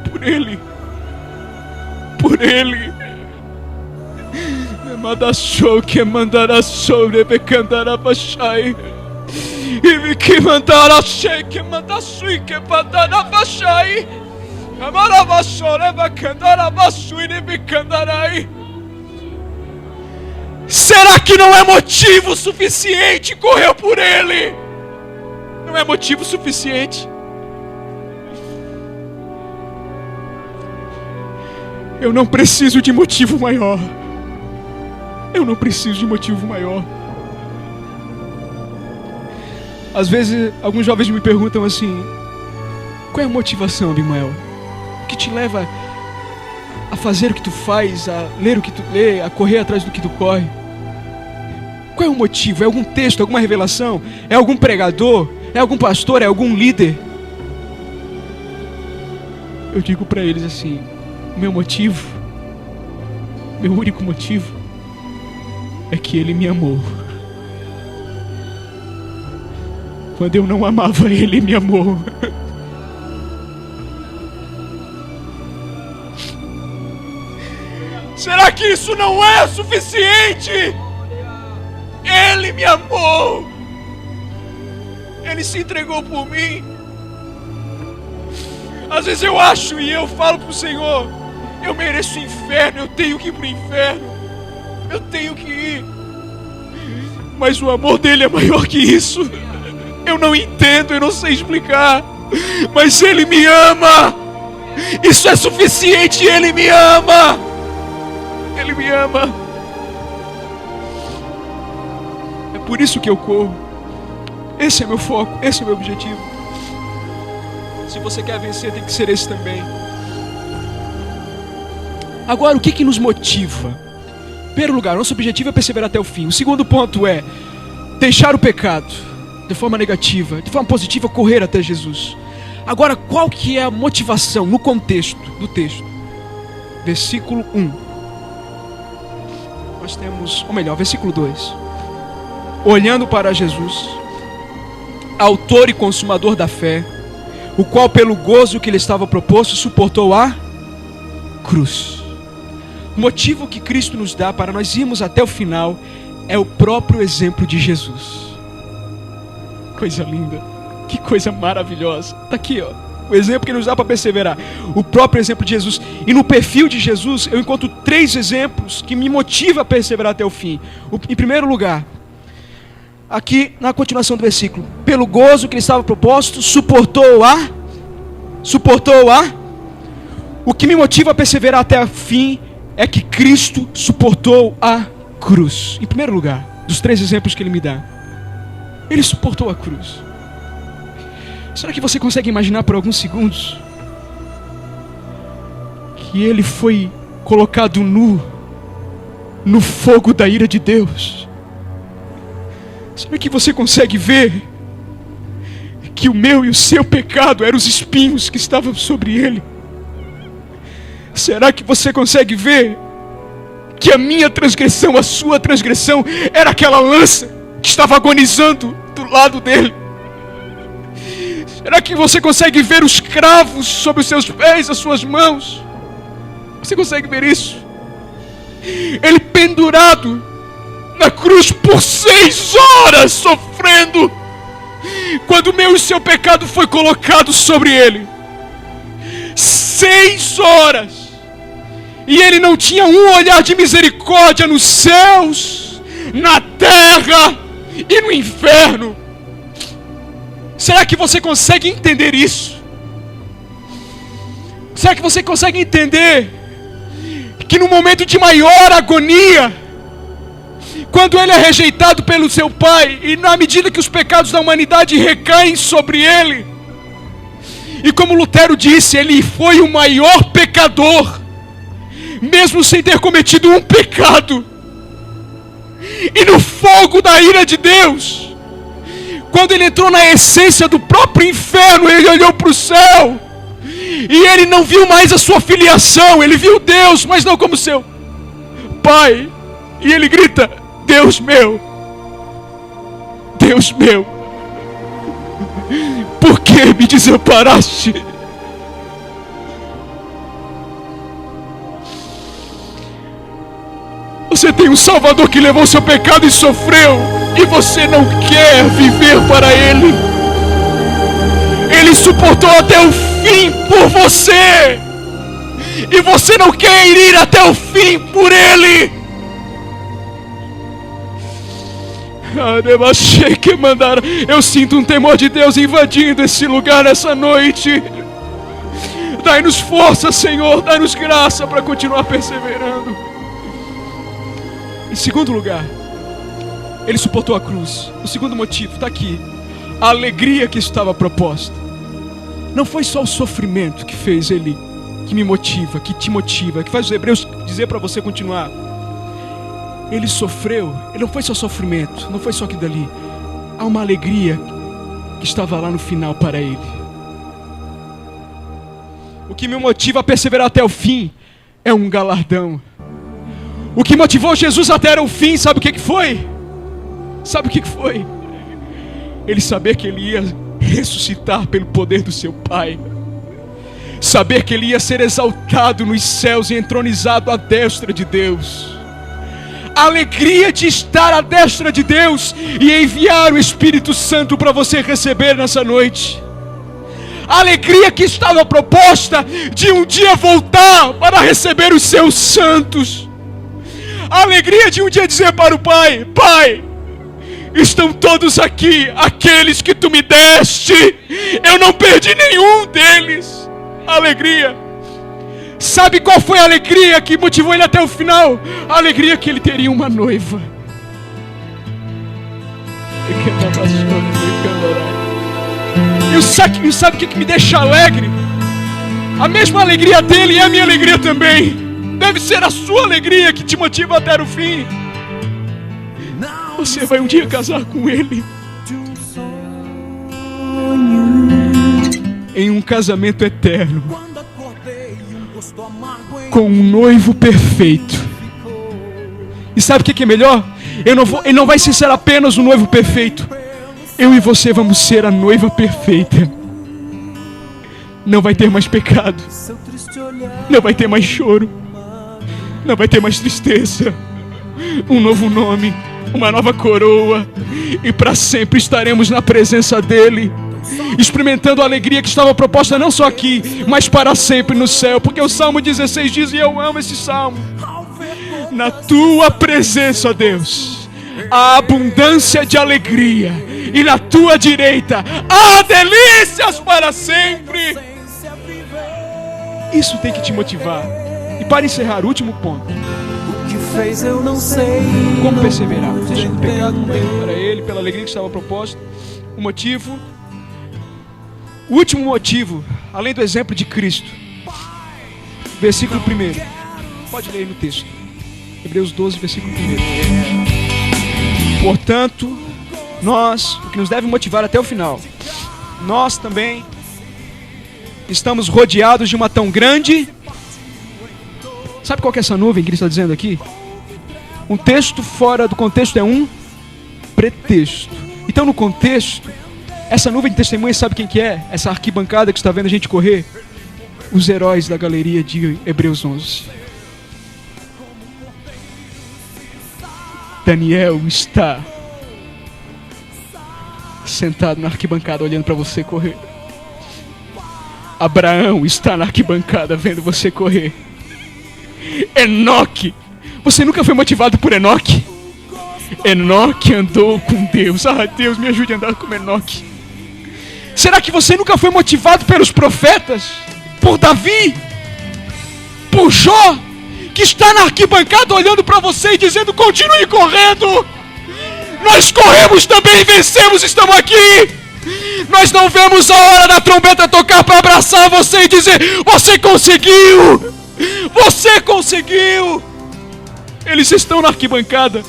por ele, por ele. Madachou que mandará sobre becandará baixai. E que mandará che que mandasui que mandará baixai. Amara baixore becandará baixui e becandarai. Será que não é motivo suficiente correr por ele? Não é motivo suficiente? Eu não preciso de motivo maior. Eu não preciso de motivo maior. Às vezes, alguns jovens me perguntam assim: qual é a motivação, Abimael? O que te leva a fazer o que tu faz, a ler o que tu lê, a correr atrás do que tu corre? Qual é o motivo? É algum texto, alguma revelação? É algum pregador? É algum pastor? É algum líder? Eu digo para eles assim: o meu motivo, meu único motivo, é que ele me amou. Quando eu não amava, ele me amou. Será que isso não é suficiente? Ele me amou. Ele se entregou por mim. Às vezes eu acho e eu falo pro Senhor: eu mereço o inferno, eu tenho que ir pro inferno, eu tenho que ir. Mas o amor dele é maior que isso. Eu não entendo, eu não sei explicar, mas Ele me ama. Isso é suficiente, Ele me ama. Ele me ama. É por isso que eu corro. Esse é meu foco, esse é meu objetivo. Se você quer vencer, tem que ser esse também. Agora, o que nos motiva? Em primeiro lugar, nosso objetivo é perseverar até o fim. O segundo ponto é deixar o pecado de forma negativa, de forma positiva, correr até Jesus. Agora, qual que é a motivação no contexto do texto? Versículo 1. Nós temos, ou melhor, versículo 2. Olhando para Jesus, autor e consumador da fé, o qual pelo gozo que lhe estava proposto suportou a cruz. O motivo que Cristo nos dá para nós irmos até o final é o próprio exemplo de Jesus. Coisa linda, que coisa maravilhosa. Está aqui, ó, o exemplo que nos dá para perseverar, o próprio exemplo de Jesus. E no perfil de Jesus eu encontro 3 exemplos que me motivam a perseverar até o fim. Em primeiro lugar, aqui na continuação do versículo, pelo gozo que lhe estava proposto, suportou a. O que me motiva a perseverar até o fim é que Cristo suportou a cruz. Em primeiro lugar, dos 3 exemplos que Ele me dá, Ele suportou a cruz. Será que você consegue imaginar por alguns segundos que Ele foi colocado nu no fogo da ira de Deus? Será que você consegue ver que o meu e o seu pecado eram os espinhos que estavam sobre Ele? Será que você consegue ver que a minha transgressão, a sua transgressão, era aquela lança que estava agonizando do lado dele? Será que você consegue ver os cravos sobre os seus pés, as suas mãos? Você consegue ver isso? Ele pendurado na cruz por 6 horas sofrendo, quando o meu e o seu pecado foi colocado sobre ele. 6 horas. E ele não tinha um olhar de misericórdia nos céus, na terra e no inferno. Será que você consegue entender isso? Será que você consegue entender que no momento de maior agonia, quando ele é rejeitado pelo seu pai, e na medida que os pecados da humanidade recaem sobre ele, e como Lutero disse, ele foi o maior pecador, mesmo sem ter cometido um pecado, e no fogo da ira de Deus, quando ele entrou na essência do próprio inferno, ele olhou para o céu, e ele não viu mais a sua filiação, ele viu Deus, mas não como seu pai, e ele grita: Deus meu, por que me desamparaste? Você tem um Salvador que levou seu pecado e sofreu, e você não quer viver para Ele. Ele suportou até o fim por você, e você não quer ir até o fim por Ele. Eu sinto um temor de Deus invadindo esse lugar nessa noite. Dai-nos força, Senhor, dai-nos graça para continuar perseverando. Em segundo lugar, ele suportou a cruz. O segundo motivo está aqui: a alegria que estava proposta. Não foi só o sofrimento que fez ele, que me motiva, que te motiva, que faz os hebreus dizer para você continuar. Ele sofreu, ele não foi só sofrimento, não foi só aquilo dali. Há uma alegria que estava lá no final para ele. O que me motiva a perseverar até o fim é um galardão. O que motivou Jesus até o fim, sabe o que foi? Sabe o que foi? Ele saber que ele ia ressuscitar pelo poder do seu Pai. Saber que ele ia ser exaltado nos céus e entronizado à destra de Deus. a alegria de estar à destra de Deus e enviar o Espírito Santo para você receber nessa noite. A alegria que estava proposta de um dia voltar para receber os seus santos. A alegria de um dia dizer para o Pai: Pai, estão todos aqui, aqueles que tu me deste, eu não perdi nenhum deles. Alegria. Sabe qual foi a alegria que motivou ele até o final? A alegria que ele teria uma noiva. E sabe o que me deixa alegre? A mesma alegria dele é a minha alegria também. Deve ser a sua alegria que te motiva até o fim. Você vai um dia casar com ele em um casamento eterno, com um noivo perfeito. E sabe o que é melhor? Ele não vai ser apenas um noivo perfeito. Eu e você vamos ser a noiva perfeita. Não vai ter mais pecado, não vai ter mais choro, não vai ter mais tristeza. Um novo nome, uma nova coroa, e para sempre estaremos na presença dele, experimentando a alegria que estava proposta não só aqui, mas para sempre no céu. Porque o Salmo 16 diz, e eu amo esse Salmo: na tua presença, Deus, há abundância de alegria, e na tua direita há delícias para sempre. Isso tem que te motivar. E para encerrar, último ponto: fez eu não sei. como perseverar? Deixando o pecado no meio para ele, pela alegria que estava proposta. O motivo, o último motivo, além do exemplo de Cristo. Versículo 1. Pode ler aí no texto. Hebreus 12, versículo 1. Portanto, o que nos deve motivar até o final, nós também estamos rodeados de uma tão grande... Sabe qual que é essa nuvem que ele está dizendo aqui? Um texto fora do contexto é um pretexto. Então, no contexto, essa nuvem de testemunhas, sabe quem que é? Essa arquibancada que está vendo a gente correr? Os heróis da galeria de Hebreus 11. Daniel está sentado na arquibancada olhando para você correr. Abraão está na arquibancada vendo você correr. Enoque, você nunca foi motivado por Enoque? Enoque andou com Deus. Ah, Deus, me ajude a andar como Enoque. Será que você nunca foi motivado pelos profetas? Por Davi? Por Jó? Que está na arquibancada olhando para você e dizendo: continue correndo. Nós corremos também e vencemos, estamos aqui. Nós não vemos a hora da trombeta tocar para abraçar você e dizer: você conseguiu! Você conseguiu! Eles estão na arquibancada.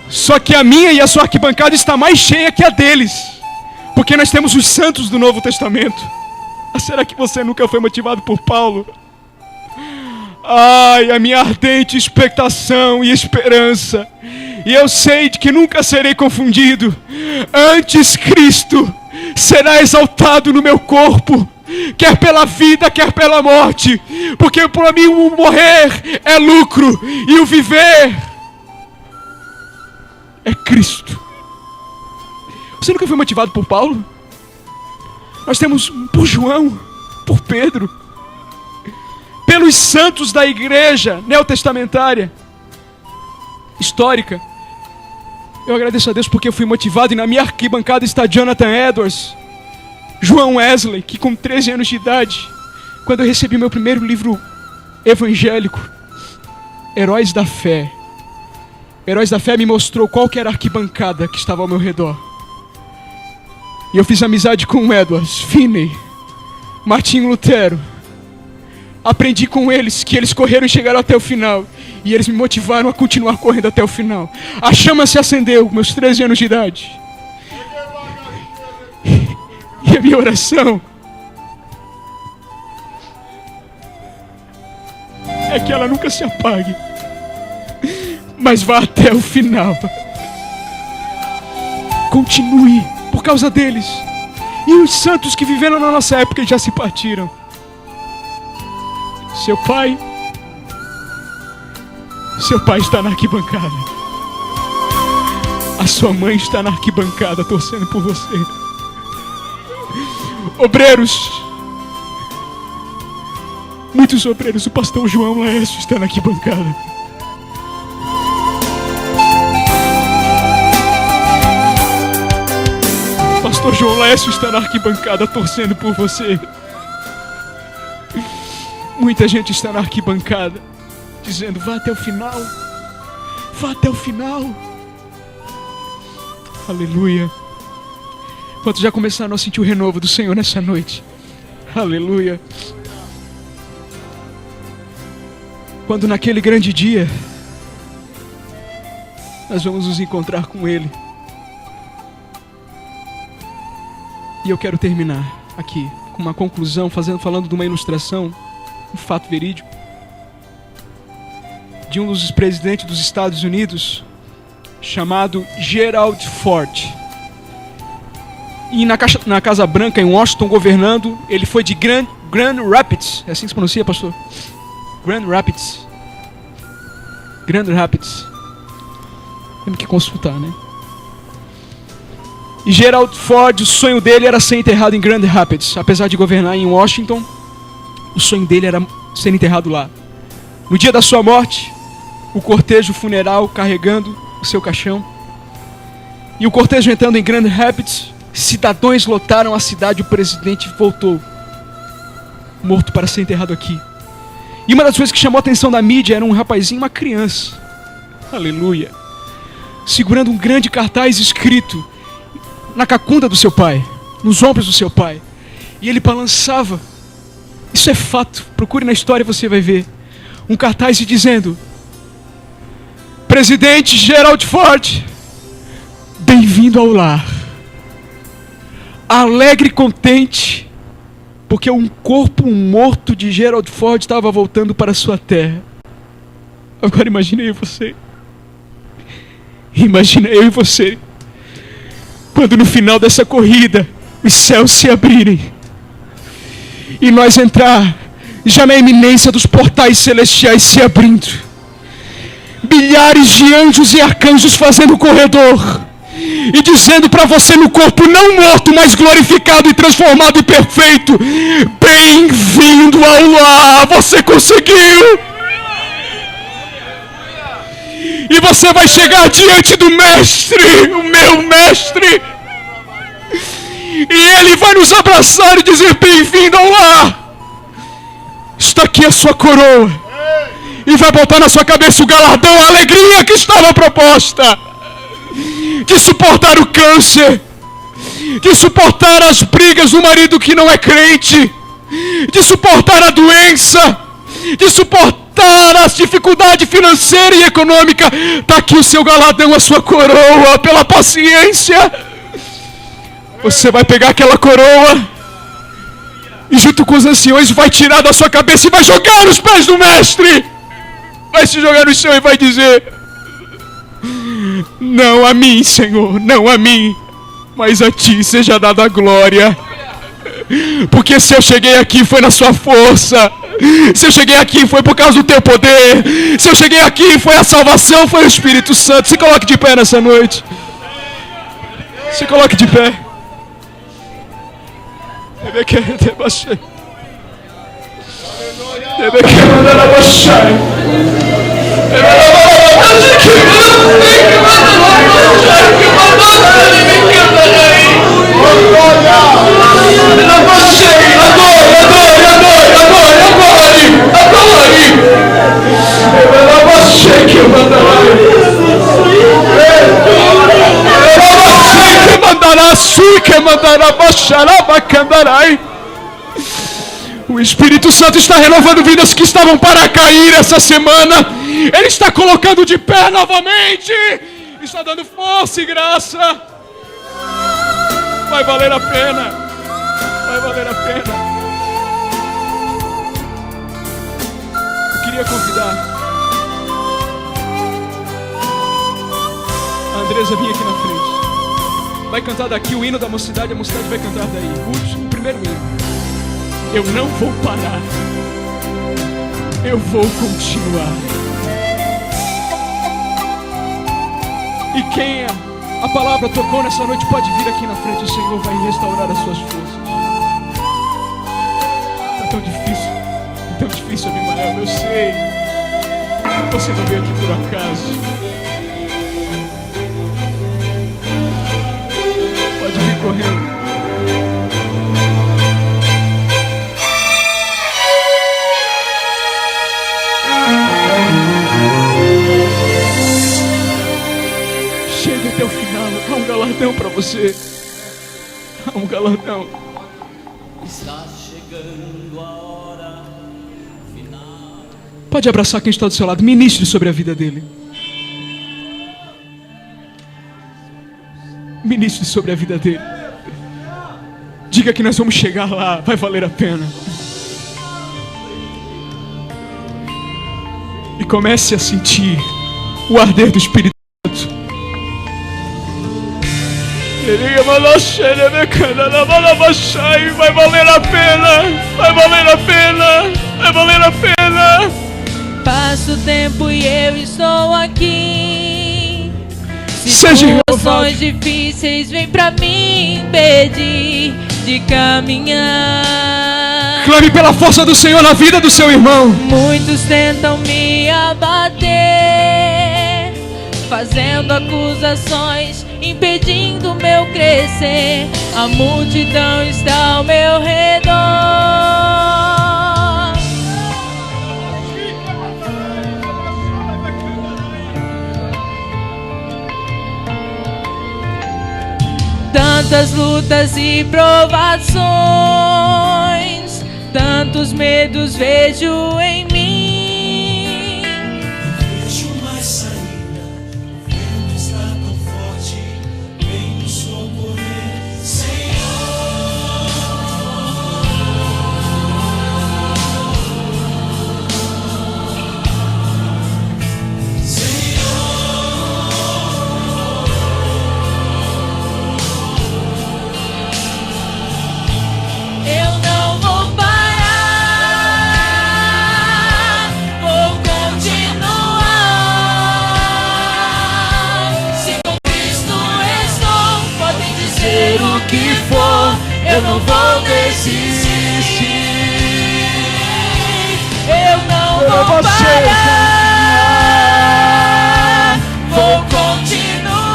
Só que a minha e a sua arquibancada está mais cheia que a deles, porque nós temos os santos do Novo Testamento. Será que você nunca foi motivado por Paulo? Ai, a minha ardente expectação e esperança, e eu sei de que nunca serei confundido. Antes Cristo será exaltado no meu corpo, quer pela vida, quer pela morte. Porque para mim o morrer é lucro e o viver é Cristo. Você nunca foi motivado por Paulo? Nós temos por João, por Pedro, pelos santos da igreja neotestamentária, histórica. Eu agradeço a Deus porque eu fui motivado, e na minha arquibancada está Jonathan Edwards, João Wesley, que com 13 anos de idade, quando eu recebi meu primeiro livro evangélico, Heróis da Fé me mostrou qual que era a arquibancada que estava ao meu redor. E eu fiz amizade com Edwards, Finney, Martinho Lutero. Aprendi com eles que eles correram e chegaram até o final. E eles me motivaram a continuar correndo até o final. A chama se acendeu, meus 13 anos de idade. E a minha oração é que ela nunca se apague, mas vá até o final. Continue por causa deles. E os santos que viveram na nossa época já se partiram. Seu pai Seu pai está na arquibancada. A sua mãe está na arquibancada torcendo por você. Obreiros, muitos obreiros, o pastor João Laércio está na arquibancada. O pastor João Laércio está na arquibancada torcendo por você. Muita gente está na arquibancada dizendo: vá até o final, vá até o final. Aleluia. Quantos já começaram a sentir o renovo do Senhor nessa noite? Aleluia. Quando naquele grande dia nós vamos nos encontrar com Ele. E eu quero terminar aqui com uma conclusão, falando de uma ilustração, um fato verídico, de um dos presidentes dos Estados Unidos, chamado Gerald Ford. E na Casa Branca, em Washington, governando, ele foi de Grand Rapids. É assim que se pronuncia, pastor? Grand Rapids. Temos que consultar, né? E Gerald Ford, o sonho dele era ser enterrado em Grand Rapids. Apesar de governar em Washington, o sonho dele era ser enterrado lá. No dia da sua morte, o cortejo funeral carregando o seu caixão. E o cortejo entrando em Grand Rapids, cidadãos lotaram a cidade. O presidente voltou, morto, para ser enterrado aqui. E uma das coisas que chamou a atenção da mídia era um rapazinho, uma criança, aleluia, segurando um grande cartaz escrito na cacunda do seu pai, nos ombros do seu pai. E ele balançava, isso é fato, procure na história e você vai ver, um cartaz dizendo: Presidente Gerald Ford, bem-vindo ao lar. Alegre e contente, porque um corpo morto de Gerald Ford estava voltando para a sua terra. Agora imagine eu e você. Imagina eu e você, quando no final dessa corrida os céus se abrirem e nós entrar já na iminência dos portais celestiais se abrindo, milhares de anjos e arcanjos fazendo corredor e dizendo para você no corpo não morto, mas glorificado e transformado e perfeito: bem-vindo ao lar, você conseguiu! E você vai chegar diante do Mestre, o meu Mestre, e Ele vai nos abraçar e dizer: bem-vindo ao lar, está aqui a sua coroa, e vai botar na sua cabeça o galardão, a alegria que estava proposta, de suportar o câncer, de suportar as brigas do marido que não é crente, de suportar a doença, de suportar as dificuldades financeiras e econômicas. Está aqui o seu galardão, a sua coroa, pela paciência. Você vai pegar aquela coroa e junto com os anciões vai tirar da sua cabeça e vai jogar nos pés do Mestre. Vai se jogar no chão e vai dizer: não a mim, Senhor, não a mim, mas a Ti seja dada a glória. Porque se eu cheguei aqui foi na sua força, se eu cheguei aqui foi por causa do Teu poder, se eu cheguei aqui foi a salvação, foi o Espírito Santo. Se coloque de pé nessa noite. Se coloque de pé. O Espírito Santo está renovando vidas que estavam para cair essa semana. Ele está colocando de pé novamente. Está dando força e graça. Vai valer a pena. Vai valer a pena. Eu queria convidar a Andresa vir aqui na frente. Vai cantar daqui o hino da mocidade. A mocidade vai cantar daí. O primeiro hino. Eu não vou parar. Eu vou continuar. E quem a palavra tocou nessa noite pode vir aqui na frente. O Senhor vai restaurar as suas forças. É tão difícil, Abimael, eu sei. Você não veio aqui por acaso. Pode vir correndo. Chega até o final. Há um galardão para você. Há um galardão. Está chegando a hora final. Pode abraçar quem está do seu lado. Ministre sobre a vida dele. Ministre sobre a vida dele. Diga que nós vamos chegar lá. Vai valer a pena. E comece a sentir o arder do Espírito Santo. Vai valer a pena. Vai valer a pena. Vai valer a pena. Passa o tempo e eu estou aqui. Seja Situações difíceis vêm pra me impedir de caminhar. Clame pela força do Senhor na vida do seu irmão. Muitos tentam me abater, fazendo acusações, impedindo meu crescer. A multidão está ao meu redor. Tantas lutas e provações, tantos medos vejo em mim. Vejo mais saída, o vento está tão forte, vem nos socorrer, Eu não vou parar, vou continuar. Se com Cristo estou, podem dizer o que for, eu não vou desistir. Eu não vou parar, vou continuar.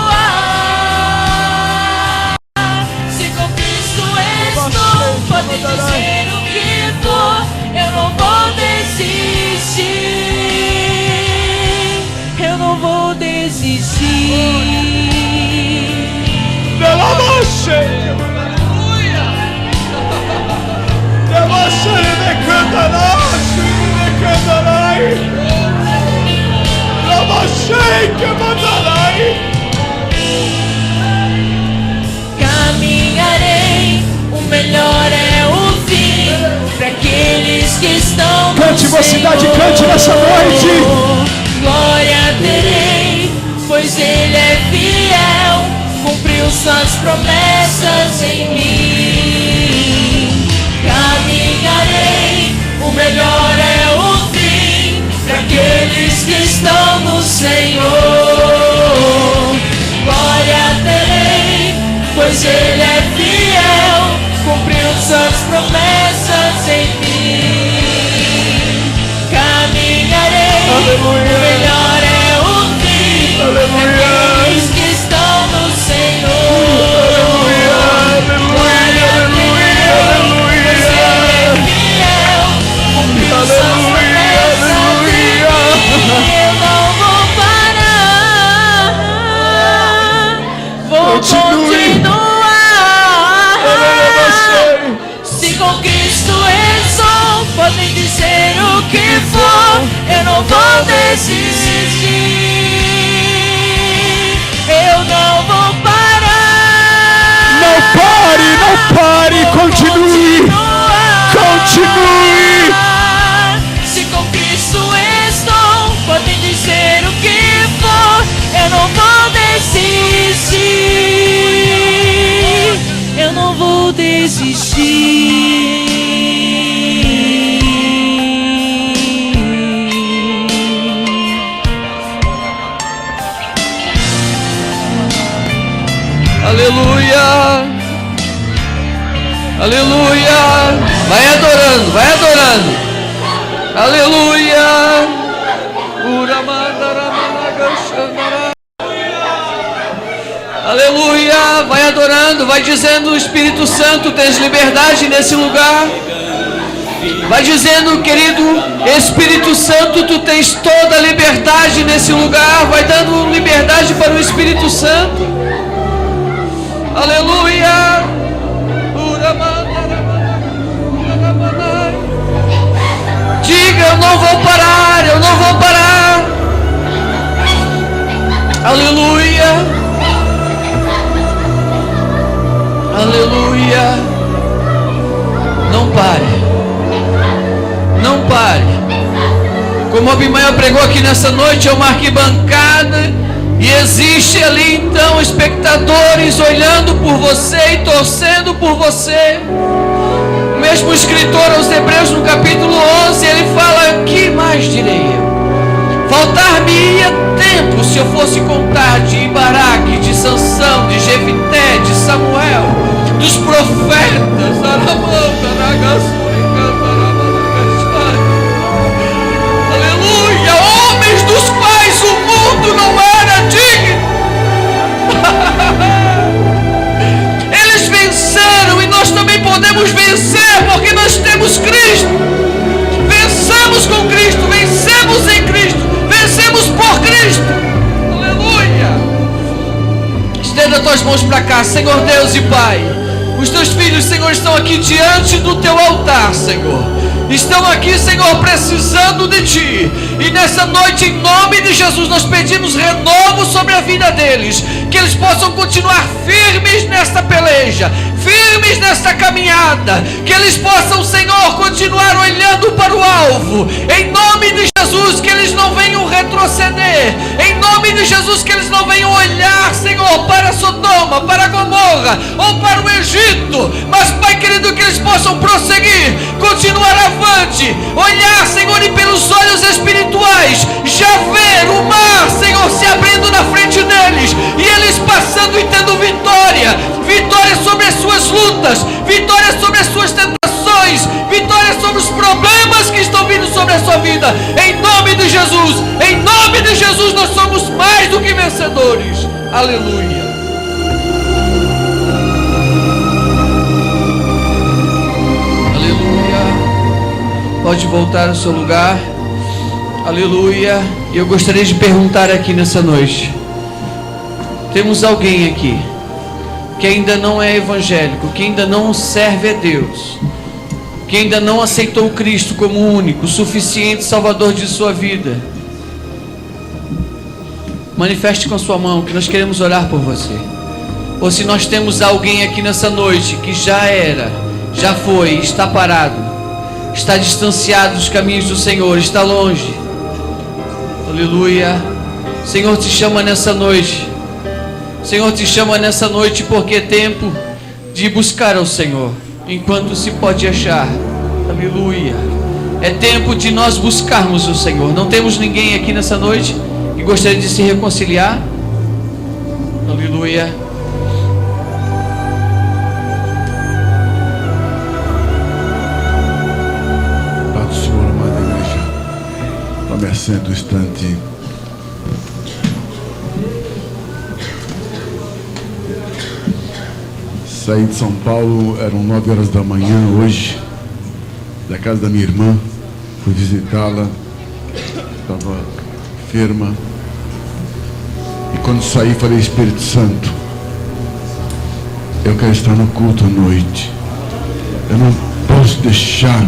Se com Cristo estou, podem dizer o que for, eu não vou desistir. Eu não vou desistir. Caminharei, o melhor é o fim, para aqueles que estão no Cante, mocidade, Senhor. cante nessa noite. Glória terei, pois Ele é fiel, cumpriu suas promessas em mim. Caminharei, o melhor é o fim, para aqueles que estão no Senhor. Glória terei, pois Ele é fiel, cumpriu suas promessas em mim. Caminharei, o melhor é o fim, para aqueles que estão no Senhor. Glória terei, pois Ele é fiel, cumpriu suas promessas em mim. Eu não vou parar, vou continuar. Se com Cristo estou, podem dizer o que for, eu não vou desistir. Eu não vou parar. Não pare, continue. Continue. Se com Cristo estou, podem dizer o que for, eu não vou desistir. Eu não vou desistir. Aleluia. Vai adorando, vai adorando. Aleluia. Aleluia. Vai adorando, vai dizendo: Espírito Santo, tens liberdade nesse lugar. Vai dizendo: querido Espírito Santo, tu tens toda a liberdade nesse lugar. Vai dando liberdade para o Espírito Santo. Aleluia. Diga: eu não vou parar, eu não vou parar. Aleluia. Aleluia. Não pare. Não pare. Como a Abimael pregou aqui nessa noite, é uma arquibancada e existe ali então espectadores olhando por você e torcendo por você. O mesmo escritor aos Hebreus no capítulo 11, ele fala: que mais direi eu? Faltar-me-ia tempo se eu fosse contar de Baraque, de Sansão, de Jefité, de Samuel, dos profetas. Aleluia! Homens dos quais o mundo não era digno. Eles venceram e nós também podemos vencer, porque nós temos Cristo. Vencemos com Cristo, vencemos em Cristo, vencemos por Cristo. Aleluia! Estenda tuas mãos para cá, Senhor Deus e Pai. Os teus filhos, Senhor, estão aqui diante do teu altar, Senhor. Estão aqui, Senhor, precisando de Ti. E nessa noite, em nome de Jesus, nós pedimos renovo sobre a vida deles. Que eles possam continuar firmes nesta peleja, firmes nesta caminhada. Que eles possam, Senhor, continuar olhando para o alvo. Em nome de Jesus, que eles não venham retroceder. Em nome de Jesus, que eles não venham olhar, Senhor, para Sodoma, para Gomorra ou para o Egito. Mas, Pai querido, que eles possam prosseguir, continuar avante, olhar, Senhor, e pelos olhos espirituais, já ver o mar, Senhor, se abrindo na frente deles, e eles passando e tendo vitória, vitória sobre as suas lutas, vitória sobre as suas tentações, vitória sobre os problemas que estão vindo sobre a sua vida. Em nome de Jesus, nós somos mais do que vencedores. Aleluia. Pode voltar ao seu lugar. Aleluia. E eu gostaria de perguntar aqui nessa noite: temos alguém aqui que ainda não é evangélico, que ainda não serve a Deus, que ainda não aceitou Cristo como único, suficiente Salvador de sua vida? Manifeste com a sua mão, que nós queremos orar por você. Ou se nós temos alguém aqui nessa noite que já era, já foi, está parado, está distanciado dos caminhos do Senhor, está longe. Aleluia. Senhor te chama nessa noite. Senhor te chama nessa noite porque é tempo de buscar ao Senhor enquanto se pode achar. Aleluia. É tempo de nós buscarmos o Senhor. Não temos ninguém aqui nessa noite que gostaria de se reconciliar? Aleluia. Assento um instante. Saí de São Paulo, eram 9 horas da manhã hoje, da casa da minha irmã. Fui visitá-la, estava enferma. E quando saí, falei: Espírito Santo, eu quero estar no culto à noite. Eu não posso deixar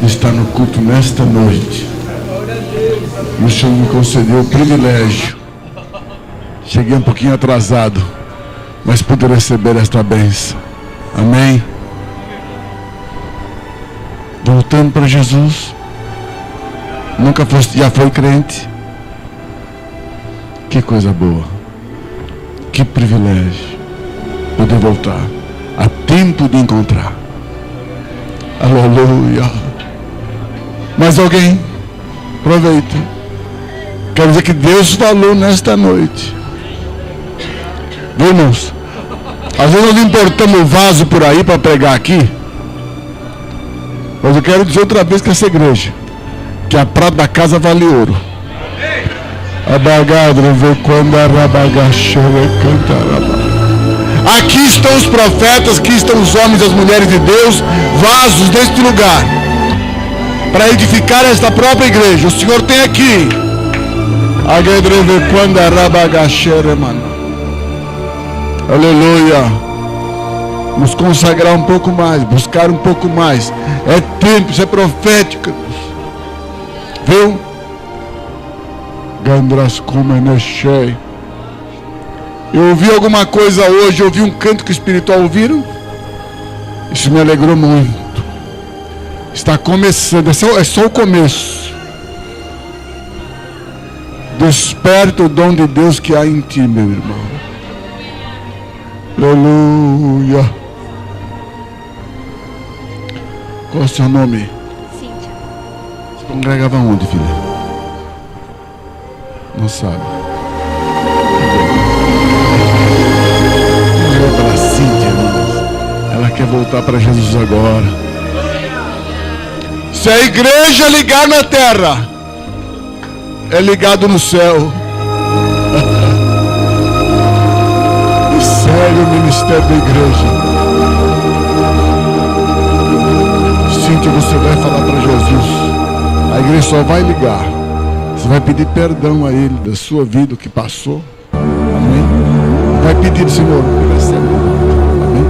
de estar no culto nesta noite. E o Senhor me concedeu o privilégio. Cheguei um pouquinho atrasado, mas pude receber esta bênção. Amém. Voltando para Jesus. Nunca fosse, já foi crente? Que coisa boa. Que privilégio poder voltar a tempo de encontrar. Aleluia. Mais alguém? Aproveita. Quero dizer que Deus falou nesta noite. Viu, irmãos? Às vezes nós importamos o vaso por aí para pregar aqui. Mas eu quero dizer outra vez que essa igreja, que a prata da casa vale ouro. Aqui estão os profetas, aqui estão os homens e as mulheres de Deus, vasos deste lugar, para edificar esta própria igreja. O Senhor tem aqui. Aleluia. Nos consagrar um pouco mais, buscar um pouco mais. É tempo, isso é profético. Viu? Gandras Kumenechei. Eu ouvi alguma coisa hoje, eu ouvi um cântico espiritual, ouviram? Isso me alegrou muito. Está começando, é só o começo. Desperta o dom de Deus que há em ti, meu irmão. Aleluia. Qual é o seu nome? Cíntia. Você congregava onde, filha? Não sabe. Vamos ver para Cíntia, irmãos. Ela quer voltar para Jesus agora. Se a igreja ligar na terra, é ligado no céu. E segue o ministério da igreja. Cíntia, você vai falar para Jesus. A igreja só vai ligar. Você vai pedir perdão a Ele da sua vida, o que passou. Amém? Vai pedir, Senhor, que recebe. Amém?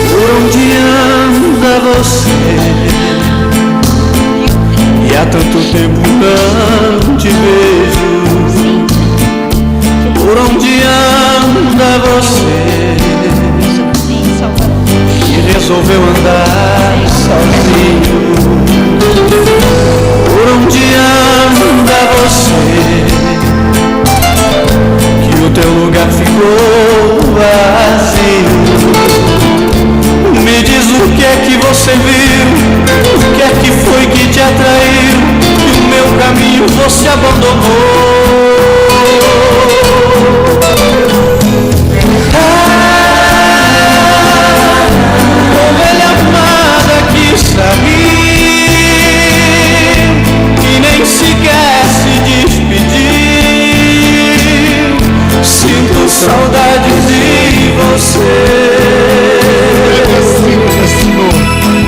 Por onde anda você? E há tanto tempo não te vejo. Por onde anda você? E resolveu andar sozinho. Por onde anda você? Que o teu lugar ficou vazio. Me diz o que é que você viu, o que é que foi que te atraiu, e o meu caminho você abandonou. Ovelha amada que saiu e nem sequer se despediu. Sinto saudades de você.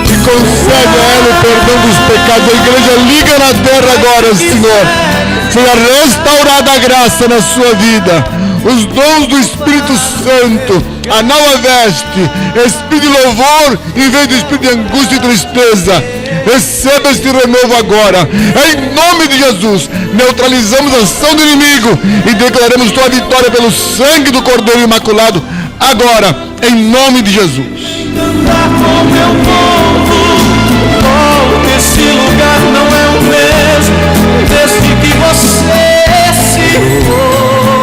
E concede a ela o perdão dos pecados. A igreja liga na terra agora, Senhor. Seja restaurada a graça na sua vida. Os dons do Espírito Santo, a nova veste, espírito de louvor em vez de espírito de angústia e tristeza. Receba este renovo agora. Em nome de Jesus, neutralizamos a ação do inimigo e declaramos tua vitória pelo sangue do Cordeiro Imaculado. Agora, em nome de Jesus. Cantar com meu povo, volta, esse lugar não é o mesmo desde que você se foi.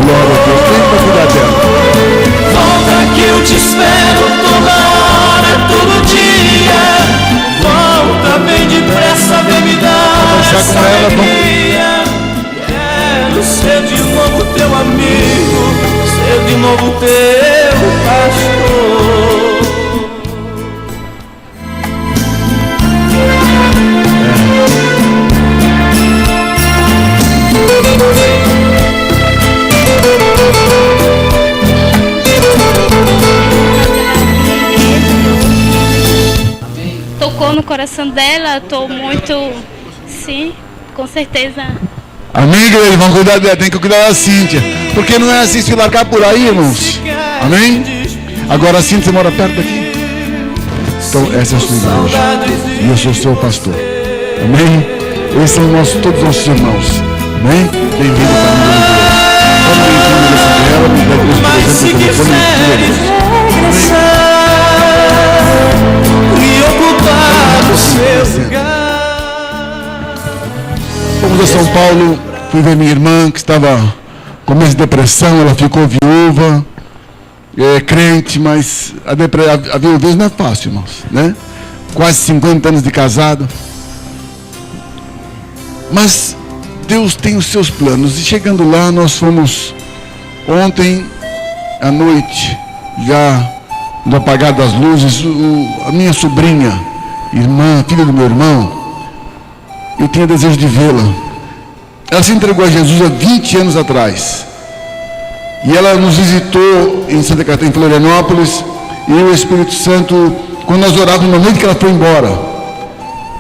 Glória a Deus, vem para cuidar dela. Volta que eu te espero toda hora, todo dia. Volta bem depressa, vem me dar essa alegria. Quero ser de novo teu amigo, ser de novo teu pastor. Tocou no coração dela, estou muito, sim, com certeza. Amém, igreja? Vamos cuidar dela, tem que cuidar da Cíntia. Porque não é assim se largar por aí, irmãos. Amém? Agora a Cíntia mora perto daqui. Então essa é a sua igreja. E eu sou seu pastor. Amém? Esses são todos os nossos irmãos. Amém? Bem-vindo para a minha igreja. Mas se quiseres regressar e ocupar o seu lugar. Fomos a São Paulo, fui ver minha irmã que estava com mais depressão, ela ficou viúva. é crente, mas a viuvez não é fácil, irmãos, né? Quase 50 anos de casado. Mas Deus tem os seus planos. E chegando lá, nós fomos ontem à noite, já no apagar das luzes, a minha sobrinha, irmã, filha do meu irmão, eu tinha desejo de vê-la. Ela se entregou a Jesus há 20 anos atrás. E ela nos visitou em Santa Catarina, em Florianópolis, e o Espírito Santo, quando nós orávamos na noite que ela foi embora,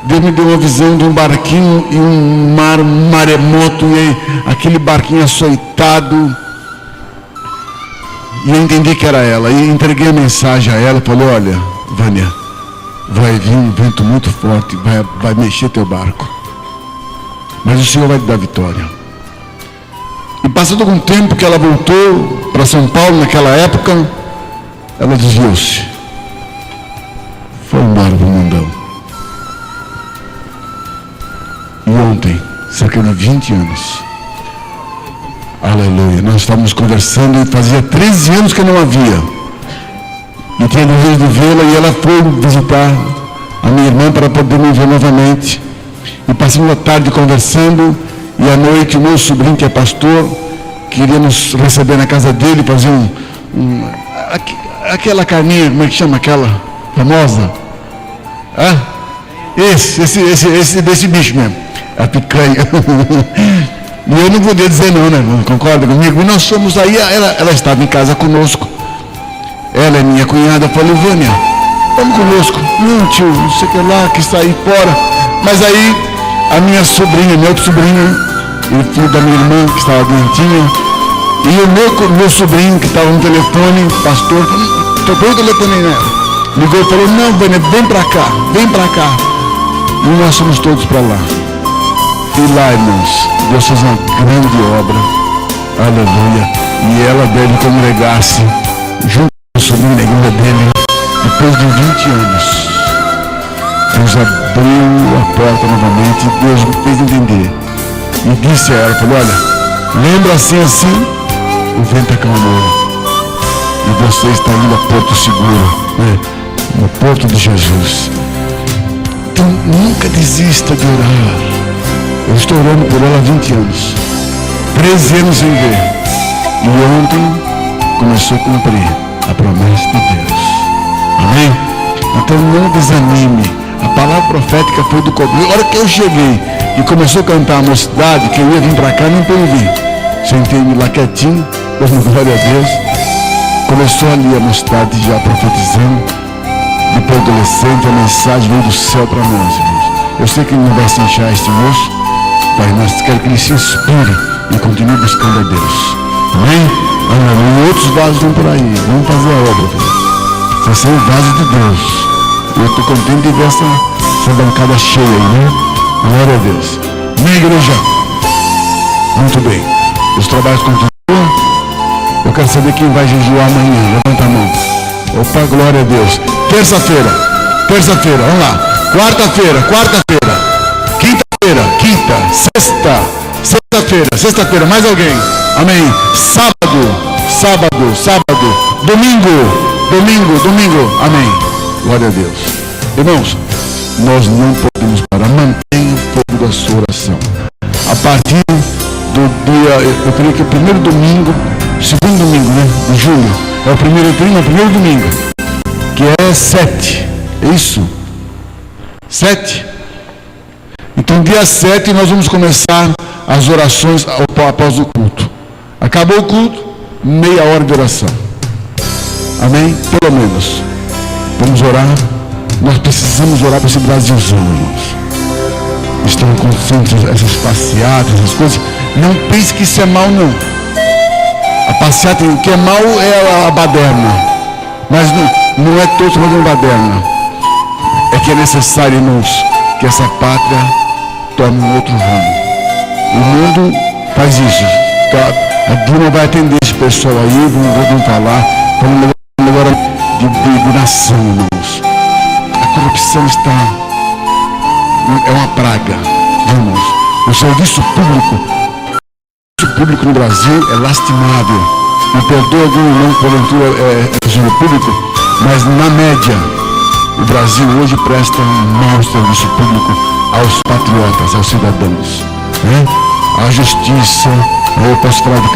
Deus me deu uma visão de um barquinho e um maremoto, e aquele barquinho açoitado, e eu entendi que era ela, e entreguei a mensagem a ela, falei: olha, Vânia, vai vir um vento muito forte, vai mexer teu barco, mas o Senhor vai te dar vitória. E passando algum tempo que ela voltou para São Paulo, naquela época, ela desviou-se, foi embora para o mundão. E ontem, cerca de 20 anos, aleluia, nós estávamos conversando e fazia 13 anos que eu não a via. E tinha desejo de vê-la, e ela foi visitar a minha irmã para poder me ver novamente. E passamos a tarde conversando, e à noite o meu sobrinho, que é pastor, queria nos receber na casa dele, fazer aquela carninha, como é que chama aquela famosa? Desse bicho mesmo, a picanha. E eu não podia dizer não, né, irmão? Concorda comigo? E nós fomos aí, ela estava em casa conosco. Ela é minha cunhada. Eu falei: Vânia, vamos conosco. Não, tio, não sei o que lá, que sair fora. Mas aí, a minha sobrinha, meu outro sobrinho, o filho da minha irmã, que estava doentinha, e o meu sobrinho, que estava no telefone, pastor, tocou o telefone nela, ligou e falou: não, Vânia, vem pra cá. E nós fomos todos para lá. E lá, irmãos, Deus fez uma grande obra, aleluia. E ela deve congregar-se junto com o sobrinho na igreja dele, depois de 20 anos. Deus abriu a porta novamente, e Deus me fez entender. E disse a ela, falou: olha, lembra assim, o vento acalmou, e você está indo a Porto Seguro, né? No Porto de Jesus. Então nunca desista de orar. Eu estou orando por ela há 20 anos, 13 anos sem ver, e ontem começou a cumprir a promessa de Deus. Amém? Então não desanime. A palavra profética foi do começo. A hora que eu cheguei e começou a cantar a mocidade, que eu ia vir para cá, não pude vir. Sentei-me lá quietinho, dando glória a Deus. Começou ali a mocidade já profetizando. Depois adolescente, a mensagem veio do céu para nós, irmãos. Eu sei que ele não vai se inchar este moço, mas nós queremos que ele se inspire e continue buscando a Deus. Amém? E outros vasos vão por aí. Vamos fazer a obra, filho. Você é o vaso de Deus. Eu estou contente de ver essa bancada cheia aí, né? Glória a Deus. Minha igreja. Muito bem. Os trabalhos continuam. Eu quero saber quem vai jejuar amanhã. Levanta a mão. Opa, glória a Deus. Terça-feira, vamos lá. Quarta-feira. Quinta, sexta-feira, mais alguém? Amém. Sábado, domingo, amém. Glória a Deus. Irmãos, nós não podemos parar. Mantenha o fogo da sua oração. A partir do dia, eu creio que o primeiro domingo, segundo domingo, né, de julho, é o primeiro domingo, que é 7, é isso? 7? Então dia 7 nós vamos começar as orações após o culto. Acabou o culto, meia hora de oração. Amém? Pelo menos. Vamos orar. Nós precisamos orar para esse Brasilzão, irmãos. Estão acontecendo essas passeatas, essas coisas. Não pense que isso é mal, não. A passeata, o que é mal é a baderna. Mas não é todo chamado de baderna. É que é necessário, irmãos, que essa pátria tome um outro rumo. O mundo faz isso. A Dilma vai atender esse pessoal aí, vamos falar. Vamos agora de nação, irmãos. A corrupção é uma praga, irmãos. O serviço público no Brasil é lastimável. Me perdoa algum não porventura serviço público, mas na média o Brasil hoje presta um mau serviço público aos patriotas, aos cidadãos, né? A justiça, eu posso falar de